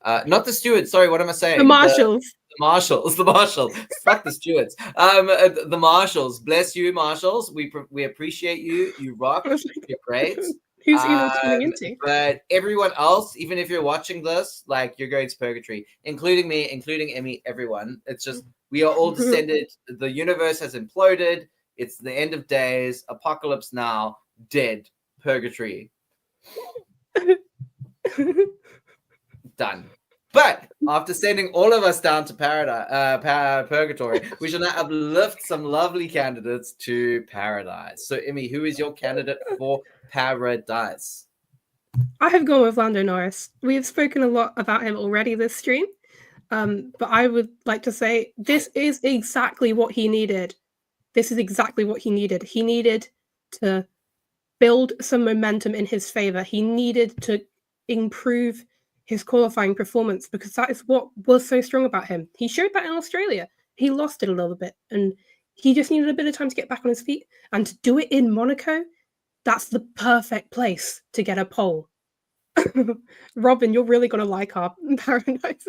Not the stewards. Sorry, what am I saying? The marshals. The marshals. Fuck the stewards. The marshals. Bless you, marshals. We appreciate you. You rock. You're great. Who's even tuning into? But everyone else, even if you're watching this, like you're going to purgatory, including me, including Emmy, everyone. It's just we are all descended. The universe has imploded. It's the end of days. Apocalypse now. Dead. Purgatory. Done. But after sending all of us down to purgatory, we shall now uplift some lovely candidates to paradise. So, Emmy, who is your candidate for paradise? I have gone with Lando Norris. We have spoken a lot about him already this stream, but I would like to say this is exactly what he needed. This is exactly what he needed. He needed to build some momentum in his favor. He needed to improve his qualifying performance because that is what was so strong about him. He showed that in Australia. He lost it a little bit, and he just needed a bit of time to get back on his feet. And to do it in Monaco, that's the perfect place to get a pole. Robin, you're really going to like our paradise.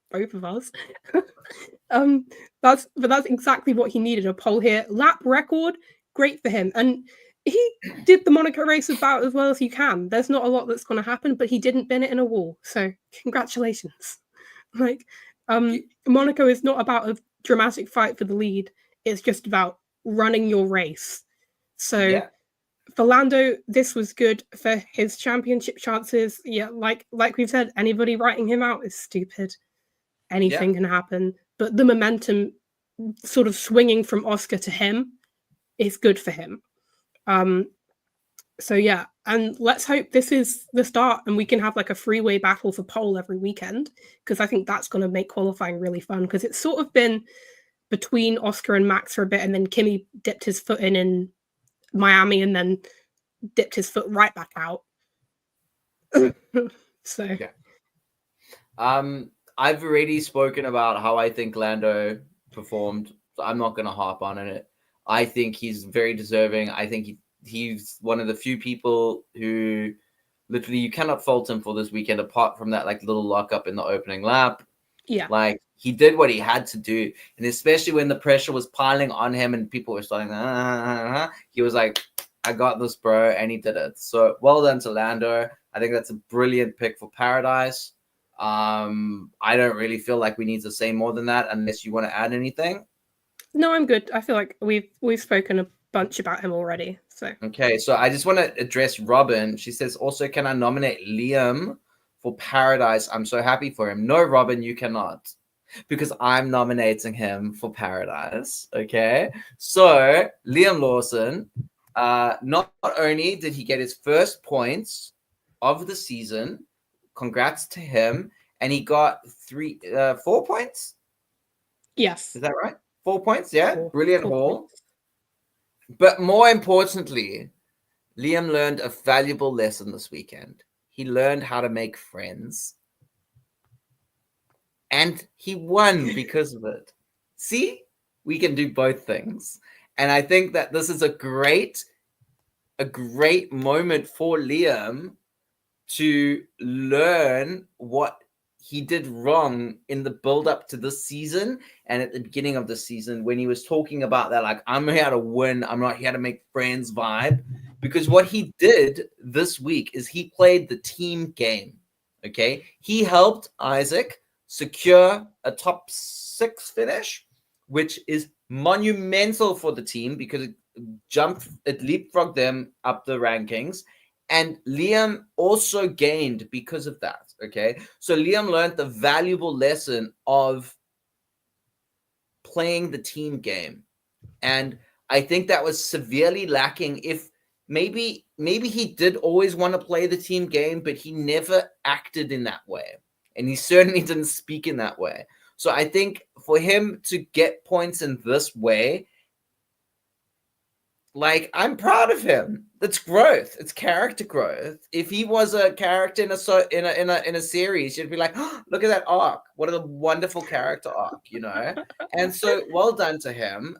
Both of us. That's exactly what he needed, a pole here. Lap record, great for him. And he did the Monaco race about as well as you can. There's not a lot that's going to happen, but he didn't bin it in a wall. So congratulations. Like, Monaco is not about a dramatic fight for the lead. It's just about running your race. So Yeah. for Lando, this was good for his championship chances. Yeah, like we've said, anybody writing him out is stupid. Anything can happen. But the momentum sort of swinging from Oscar to him is good for him. So yeah, and let's hope this is the start and we can have like a freeway battle for pole every weekend, because I think that's going to make qualifying really fun, because it's sort of been between Oscar and Max for a bit, and then Kimmy dipped his foot in Miami and then dipped his foot right back out. So Yeah. I've already spoken about how I think Lando performed, so I'm not going to harp on it. I think he's very deserving. I think he's one of the few people who literally you cannot fault him for this weekend, apart from that like little lockup in the opening lap. yeah, Like he did what he had to do, and especially when the pressure was piling on him and people were starting, he was like, "I got this, bro," and he did it. So well done to Lando. I think that's a brilliant pick for Paradise. I don't really feel like we need to say more than that, unless you want to add anything. no, I'm good. I feel like we've spoken a bunch about him already. So Okay, so I just want to address Robin. She says, also, can I nominate Liam for Paradise? I'm so happy for him. No, Robin, you cannot, because I'm nominating him for Paradise. Okay, so Liam Lawson, not only did he get his first points of the season, congrats to him, and he got 4 points. yes, Is that right? 4 points, yeah. Brilliant 4 haul. points. But more importantly, Liam learned a valuable lesson this weekend. He learned how to make friends. And he won because of it. See, we can do both things. And I think that this is a great moment for Liam to learn what he did wrong in the build up to this season and at the beginning of the season, when he was talking about that, like, I'm here to win, I'm not here to make friends vibe. Because what he did this week is he played the team game. Okay. He helped Isaac secure a top 6 finish, which is monumental for the team because it leapfrogged them up the rankings. And Liam also gained because of that. Okay. So Liam learned the valuable lesson of playing the team game. And I think that was severely lacking. If maybe he did always want to play the team game, but he never acted in that way. And he certainly didn't speak in that way. So I think for him to get points in this way, like, I'm proud of him. That's growth. It's character growth. If he was a character in a series, you'd be like, oh, look at that arc. What a wonderful character arc, you know? And so well done to him.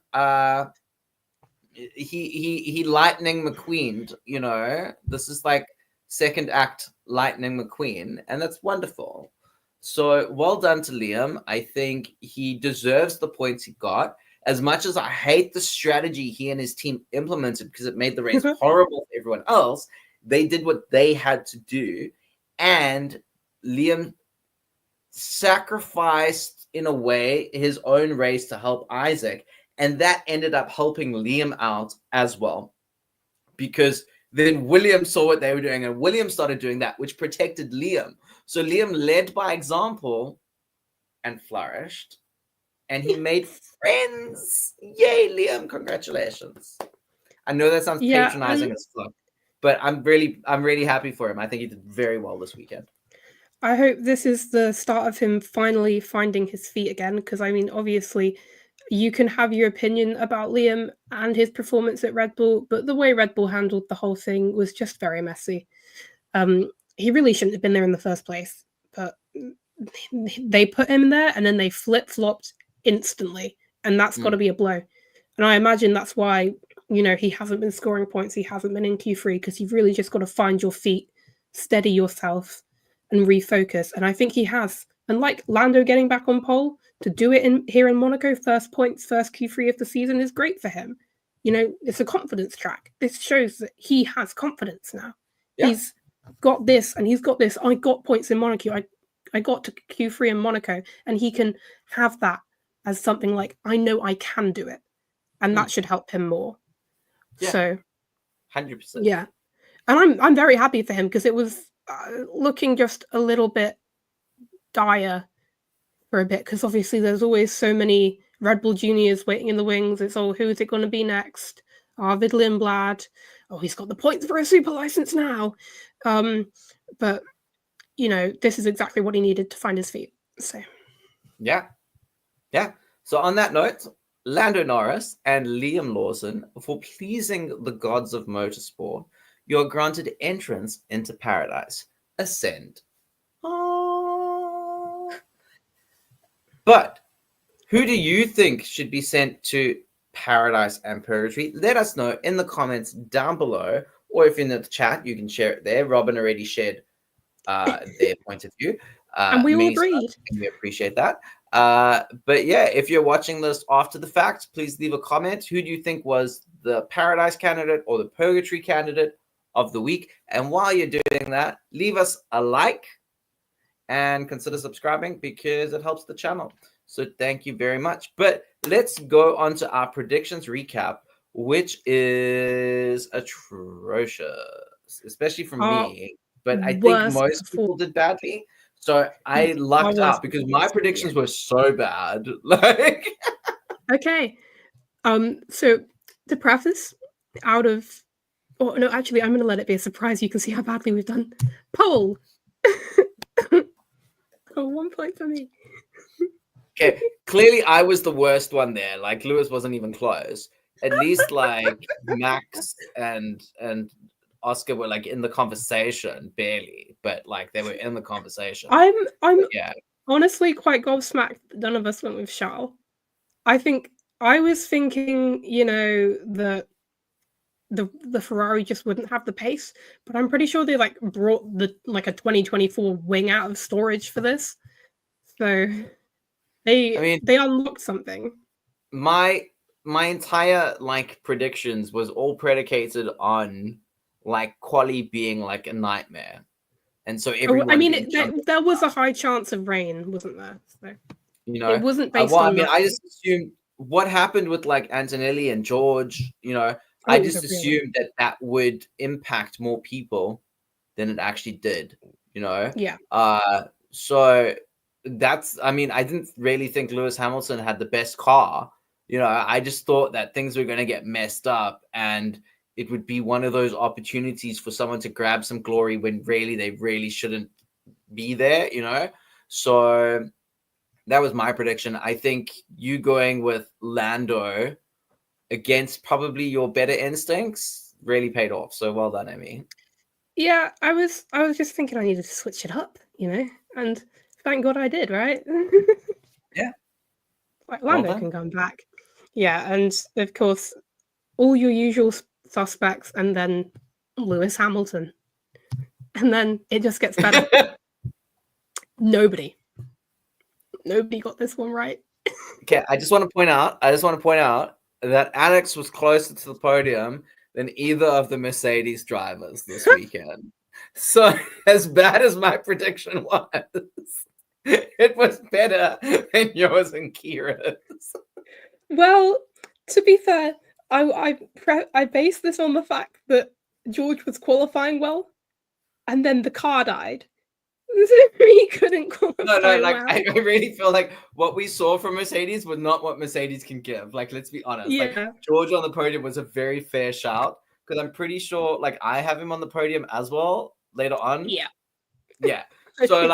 He Lightning McQueen, you know. This is like second act Lightning McQueen, and that's wonderful. So well done to Liam. I think he deserves the points he got. As much as I hate the strategy he and his team implemented because it made the race horrible for everyone else, they did what they had to do. And Liam sacrificed, in a way, his own race to help Isaac. And that ended up helping Liam out as well. Because then William saw what they were doing and William started doing that, which protected Liam. So Liam led by example and flourished. And he made friends. Yay, Liam. Congratulations. I know that sounds patronizing as fuck, but I'm really happy for him. I think he did very well this weekend. I hope this is the start of him finally finding his feet again, because I mean, obviously, you can have your opinion about Liam and his performance at Red Bull, but the way Red Bull handled the whole thing was just very messy. He really shouldn't have been there in the first place, but they put him there and then they flip-flopped instantly, and that's got to be a blow. And I imagine that's why, you know, he hasn't been scoring points, he hasn't been in Q3, because you've really just got to find your feet, steady yourself, and refocus. And I think he has. And like Lando getting back on pole, to do it here in Monaco, first points, first Q3 of the season, is great for him. You know, it's a confidence track. This shows that he has confidence now. Yeah. He's got this and he's got this. I got points in Monaco. I got to Q3 in Monaco, and he can have that as something like, I know I can do it. and that should help him more. Yeah. So 100%. yeah, and I'm very happy for him because it was looking just a little bit dire for a bit, because obviously there's always so many Red Bull juniors waiting in the wings. It's all, who is it going to be next? Arvid Lindblad. Oh, he's got the points for a super license now. But you know, this is exactly what he needed to find his feet. So yeah. So on that note, Lando Norris and Liam Lawson, for pleasing the gods of motorsport, you're granted entrance into paradise. Ascend. Oh. But who do you think should be sent to paradise and purgatory? Let us know in the comments down below, or if you're in the chat, you can share it there. Robin already shared their point of view. and we all agreed. And we appreciate that. But yeah, if you're watching this after the fact, please leave a comment. Who do you think was the paradise candidate or the purgatory candidate of the week? And while you're doing that, leave us a like and consider subscribing because it helps the channel. So thank you very much. But let's go on to our predictions recap, which is atrocious, especially for me. But I think most people did badly. So I lucked out because my predictions were so bad. Like, okay. So to preface, out of, oh no, actually, I'm gonna let it be a surprise. You can see how badly we've done. Poll. Oh, 1 point for me. Okay, clearly I was the worst one there. Like Lewis wasn't even close. At least like Max and Oscar were like in the conversation, barely, but like they were in the conversation. I'm honestly quite gobsmacked that none of us went with Charles. I think I was thinking, you know, that the Ferrari just wouldn't have the pace, but I'm pretty sure they like brought the like a 2024 wing out of storage for this. So they unlocked something. My entire like predictions was all predicated on like quali being like a nightmare. And so everyone I mean, there was a high chance of rain, wasn't there? So you know, it wasn't based on. I mean, I just assumed what happened with like Antonelli and George, you know, I just assumed that would impact more people than it actually did, you know? Yeah. So that's, I mean, I didn't really think Lewis Hamilton had the best car. You know, I just thought that things were going to get messed up and it would be one of those opportunities for someone to grab some glory when really they really shouldn't be there, you know? So that was my prediction. I think you going with Lando against probably your better instincts really paid off. So well done, Emmy. Yeah, I was just thinking I needed to switch it up, you know, and thank God I did, right? Yeah. Like Lando can come back. Yeah, and of course, all your usual suspects, and then Lewis Hamilton. And then it just gets better. Nobody got this one right. Okay, I just want to point out that Alex was closer to the podium than either of the Mercedes drivers this weekend. So as bad as my prediction was, it was better than yours and Kira's. Well, to be fair, I based this on the fact that George was qualifying well, and then the car died. He couldn't qualify. No, like well. I really feel like what we saw from Mercedes was not what Mercedes can give. Like, let's be honest. Yeah. Like George on the podium was a very fair shout because I'm pretty sure, like, I have him on the podium as well later on. Yeah. So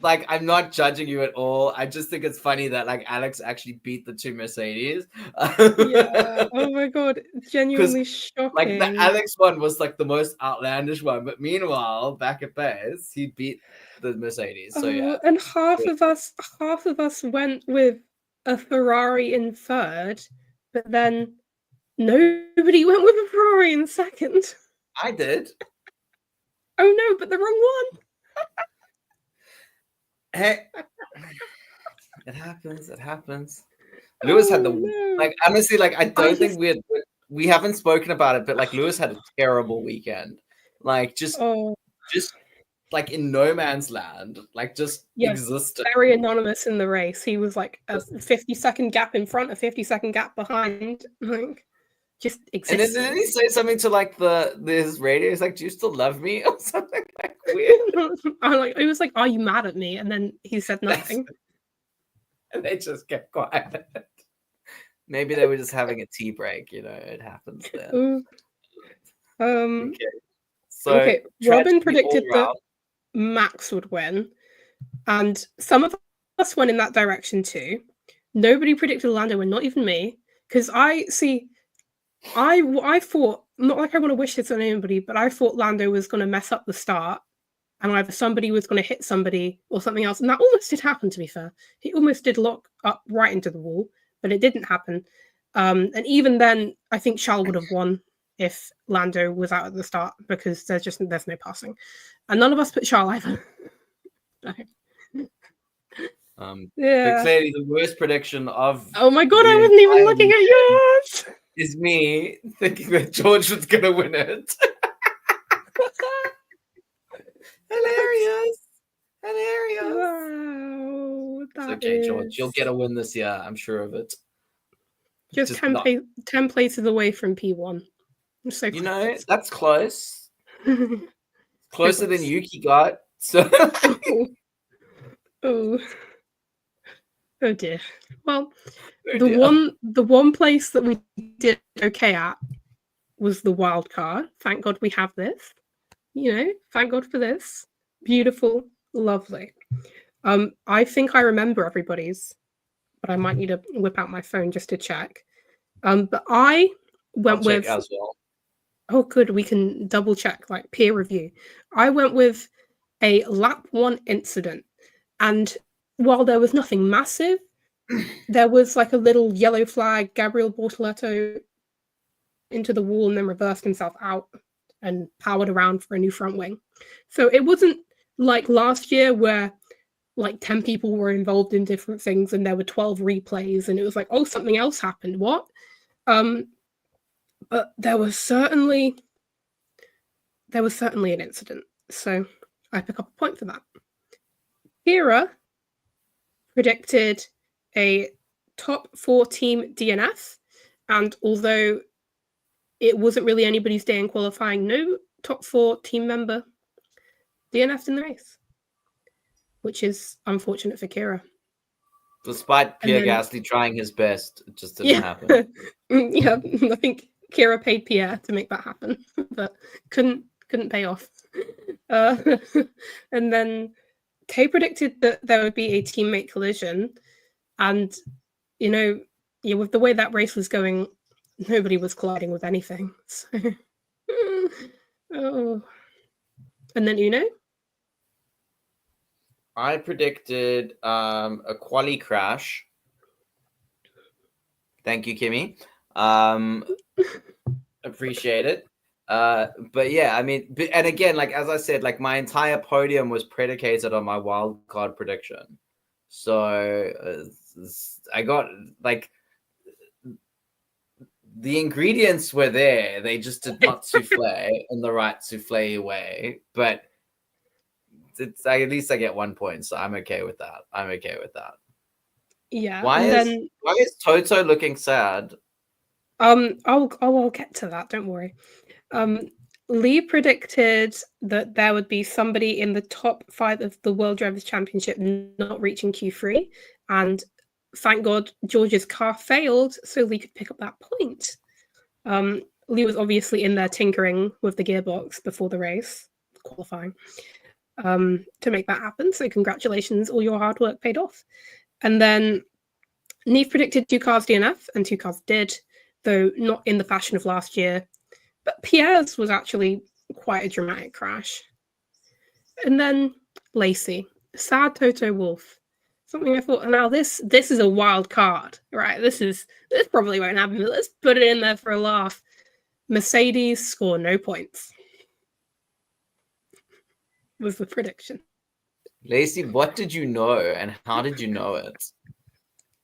like I'm not judging you at all. I just think it's funny that like Alex actually beat the two Mercedes. Yeah. Oh my God. Genuinely shocking. Like the Alex one was like the most outlandish one. But meanwhile, back at base, he beat the Mercedes. So yeah. And half of us went with a Ferrari in third, but then nobody went with a Ferrari in second. I did. Oh no, but the wrong one. Hey, it happens. Lewis had like honestly, like I don't think we haven't spoken about it, but like Lewis had a terrible weekend. Like just like in no man's land, like just existed. Very anonymous in the race. He was like a 50-second gap in front, a 50-second gap behind, like just existed. And then did he say something to like this radio? He's like, "Do you still love me?" or something like weird. It was like, "Are you mad at me?" And then he said nothing. And they just kept quiet. Maybe they were just having a tea break. It happens then. Okay. So Robin predicted that Max would win, and some of us went in that direction too. Nobody predicted Lando, and not even me, because I thought, not like I want to wish this on anybody, but I thought Lando was going to mess up the start, and either somebody was going to hit somebody or something else, and that almost did happen. To be fair, he almost did lock up right into the wall, but it didn't happen. And even then, I think Charles would have won if Lando was out at the start, because there's no passing, and none of us put Charles either. But clearly the worst prediction of I wasn't even looking at yours. Is me thinking that George was gonna win it. Hilarious. Wow, it's okay, George. You'll get a win this year. I'm sure of it. Just 10 places away from P1. I'm so close. That's close. Closer than Yuki got. So. Oh dear. Well, the one place that we did okay at was the wild card. Thank God we have this. Thank God for this. Beautiful, lovely. I think I remember everybody's, but I might need to whip out my phone just to check. But I went with as well. Oh, good. We can double check, like peer review. I went with a lap 1 incident, and while there was nothing massive, there was like a little yellow flag. Gabriel Bortoletto into the wall and then reversed himself out and powered around for a new front wing. So it wasn't like last year where like 10 people were involved in different things and there were 12 replays and it was like, oh, something else happened. What? But there was certainly an incident. So I pick up a point for that. Kira predicted a top 4 team DNF, and although it wasn't really anybody's day in qualifying, no top 4 team member DNF'd in the race, which is unfortunate for Kira. Despite Pierre Gasly trying his best, it just didn't happen. Yeah, I think Kira paid Pierre to make that happen, but couldn't pay off. And then Kay predicted that there would be a teammate collision, and with the way that race was going, nobody was colliding with anything. So, and then Uno. I predicted a quali crash. Thank you, Kimmy. Appreciate it. But yeah, I mean, and again, like as I said, like my entire podium was predicated on my wild card prediction. So I got like the ingredients were there. They just did not souffle in the right souffle way. But at least I get 1 point, so I'm okay with that. Yeah. Why is Toto looking sad? I'll get to that. Don't worry. Lee predicted that there would be somebody in the top 5 of the World Drivers' Championship not reaching Q3, and thank God George's car failed, so Lee could pick up that point. Lee was obviously in there tinkering with the gearbox before the race, qualifying, to make that happen. So congratulations, all your hard work paid off. And then Neve predicted 2 cars DNF, and 2 cars did, though not in the fashion of last year. But Pierre's was actually quite a dramatic crash. And then Lacey, sad Toto Wolff. Something I thought, now this is a wild card, right? This probably won't happen, but let's put it in there for a laugh. Mercedes score no points. Was the prediction. Lacey, what did you know and how did you know it?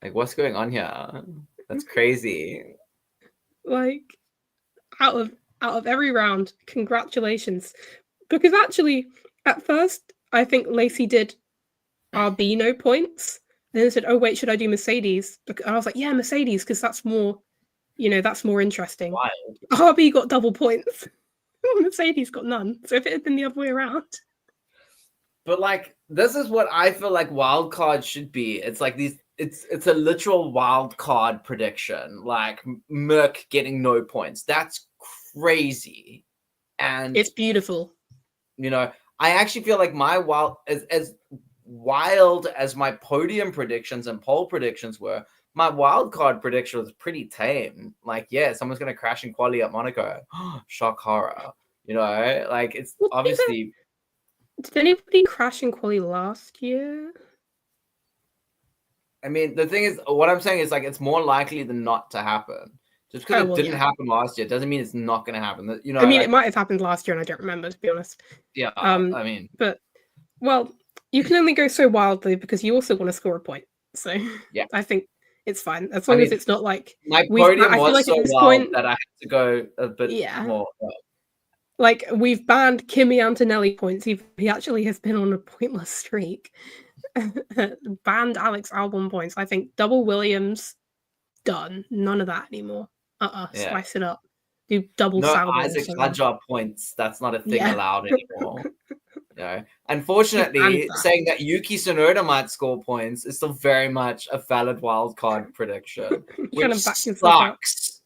Like, what's going on here? That's crazy. Like, out of every round, congratulations. Because actually, At first, I think Lacey did RB no points. And then said, oh, wait, should I do Mercedes? And I was like, yeah, Mercedes, because that's more, that's more interesting. Wild. RB got double points. Mercedes got none. So if it had been the other way around. But like, this is what I feel like wild cards should be. It's like these. It's a literal wild card prediction. Like Merc getting no points. That's crazy. And it's beautiful. I actually feel like my wild as wild as my podium predictions and pole predictions were, my wild card prediction was pretty tame. Like, yeah, someone's gonna crash in quali at Monaco. Shock horror. Like it's obviously. Did anybody crash in quali last year? I mean, the thing is, what I'm saying is like it's more likely than not to happen. Just because it didn't happen last year doesn't mean it's not going to happen. I mean, like, it might have happened last year, and I don't remember, to be honest. Yeah, I mean, but you can only go so wildly because you also want to score a point. So yeah, I think it's fine as long as it's not like my podium was so wild that I had to go a bit more. Like we've banned Kimmy Antonelli points. He actually has been on a pointless streak. Banned Alex Albon points. I think double Williams done. None of that anymore. Spice it up. Do double Isaac Hadjar points. That's not a thing allowed anymore. Unfortunately, saying that Yuki Tsunoda might score points is still very much a valid wild card prediction, which sucks.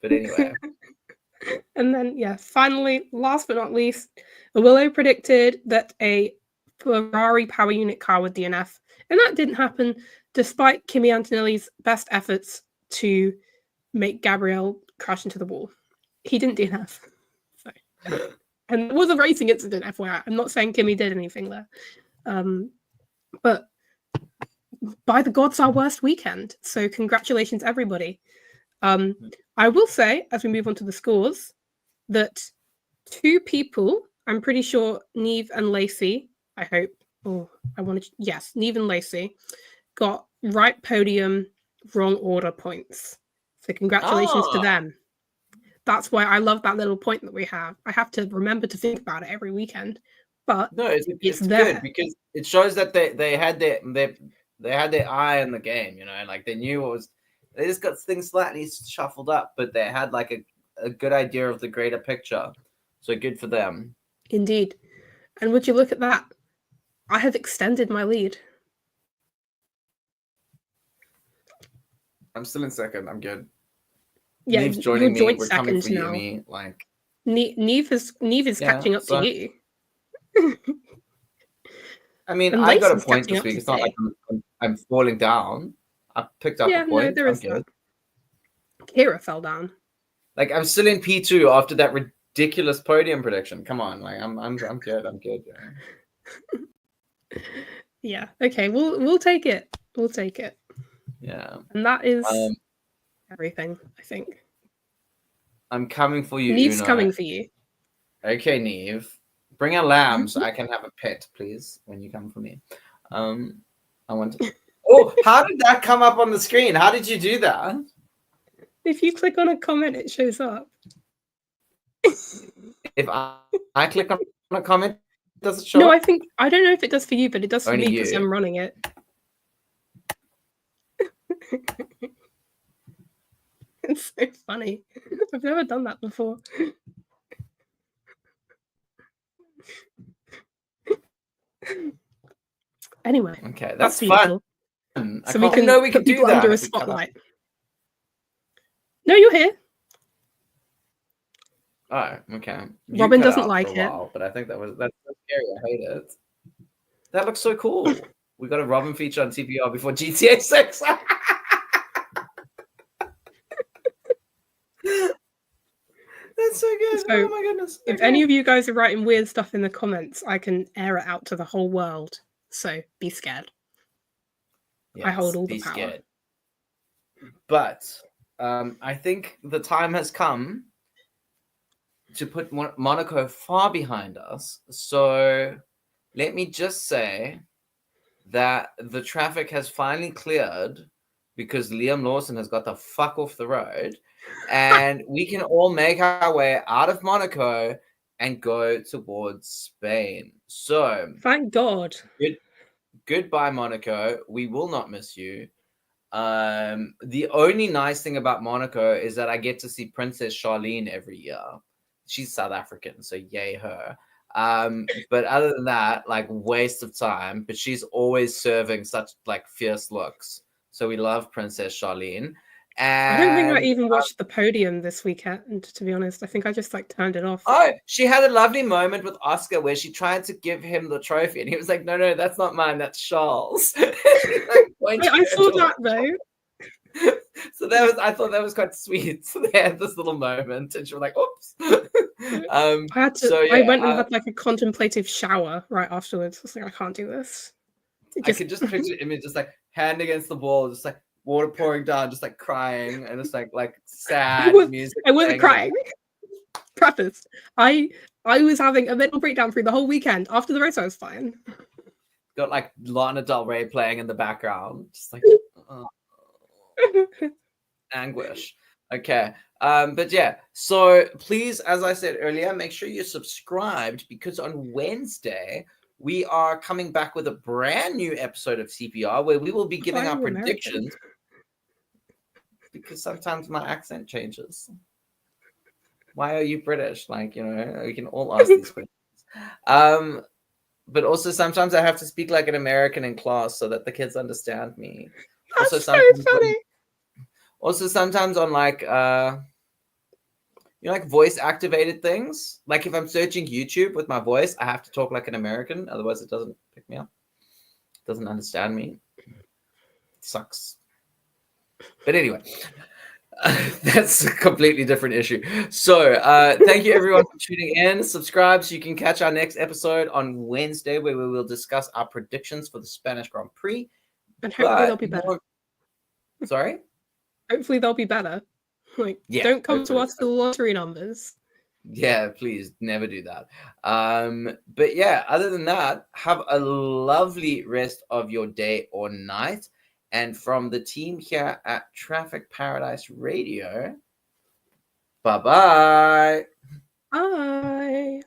But anyway. And then, finally, last but not least, Willow predicted that a Ferrari power unit car would DNF, and that didn't happen despite Kimi Antonelli's best efforts to make Gabriel crash into the wall. He didn't DNF. So. And it was a racing incident, FYI. I'm not saying Kimi did anything there. But by the gods, our worst weekend. So congratulations, everybody. I will say, as we move on to the scores, that two people, I'm pretty sure Neve and Lacey, I hope. Yes, Neve and Lacey got right podium, wrong order points. So congratulations to them. That's why I love that little point that we have. I have to remember to think about it every weekend. But no, it's good because it shows that they had their eye on the game, like they knew what was. They just got things slightly shuffled up, but they had like a good idea of the greater picture. So good for them. Indeed. And would you look at that? I have extended my lead. I'm still in second. I'm good. Yeah, Neve's joining me. We're coming for you, me. Like Neve is catching up to you. I mean, I got a point this week. It's not like I'm falling down. I picked up a point. No, there is that. Kira fell down. Like I'm still in P2 after that ridiculous podium prediction. Come on, like I'm good. I'm good. Yeah. Okay. We'll take it. We'll take it. Yeah. And that is everything, I think. I'm coming for you. Neve's coming for you. Okay, Neve. Bring a lamb so I can have a pet, please, when you come for me. I want to. Oh, how did that come up on the screen? How did you do that? If you click on a comment, it shows up. If I click on a comment, does it show up? No, I don't know if it does for you, but it does for me because I'm running it. It's so funny. I've never done that before. Anyway, okay, that's beautiful. Fun. So we can put people under a spotlight. No, you're here. Oh, okay. Robin doesn't like it, but I think that's scary. I hate it. That looks so cool. We got a Robin feature on TPR before GTA 6. That's so good. So, oh my goodness. If any of you guys are writing weird stuff in the comments, I can air it out to the whole world. So be scared. Yes, I hold all the power. Scared. But I think the time has come to put Monaco far behind us. So let me just say that the traffic has finally cleared because Liam Lawson has got the fuck off the road. And we can all make our way out of Monaco and go towards Spain. So Thank God. goodbye, Monaco. We will not miss you. The only nice thing about Monaco is that I get to see Princess Charlene every year. She's South African, so yay her. But other than that, like, waste of time. But she's always serving such like fierce looks. So we love Princess Charlene. I don't think I And even watched the podium this weekend, to be honest. I think I just like turned it off. oh, she had a lovely moment with Oscar where she tried to give him the trophy, and he was like, "No, that's not mine. That's Charles." I saw that though. So I thought that was quite sweet. So they had this little moment, and she was like, "Oops." I had to. So, yeah, I went and had like a contemplative shower right afterwards. I was like, I can't do this. I could just picture Immy just like hand against the wall, just like water pouring down, just like crying, and it's like sad music. I wasn't crying. Preface. I was having a mental breakdown through the whole weekend. After the race, I was fine. Got like Lana Del Rey playing in the background, just like anguish. Okay. But yeah, so please, as I said earlier, make sure you're subscribed, because on Wednesday we are coming back with a brand new episode of CPR where we will be giving our predictions. Because sometimes my accent changes. Why are you British? Like, we can all ask these questions. But also sometimes I have to speak like an American in class so that the kids understand me. That's so funny. Also sometimes on like like voice activated things. Like if I'm searching YouTube with my voice, I have to talk like an American, otherwise it doesn't pick me up. It doesn't understand me. It sucks. But anyway, that's a completely different issue. So thank you everyone for tuning in. Subscribe so you can catch our next episode on Wednesday, where we will discuss our predictions for the Spanish Grand Prix. And hopefully they'll be better. Sorry? Hopefully they'll be better. Like, yeah, don't come to us for the lottery numbers. Yeah, please never do that. But yeah, other than that, have a lovely rest of your day or night. And from the team here at Traffic Paradise Radio, bye-bye. Bye.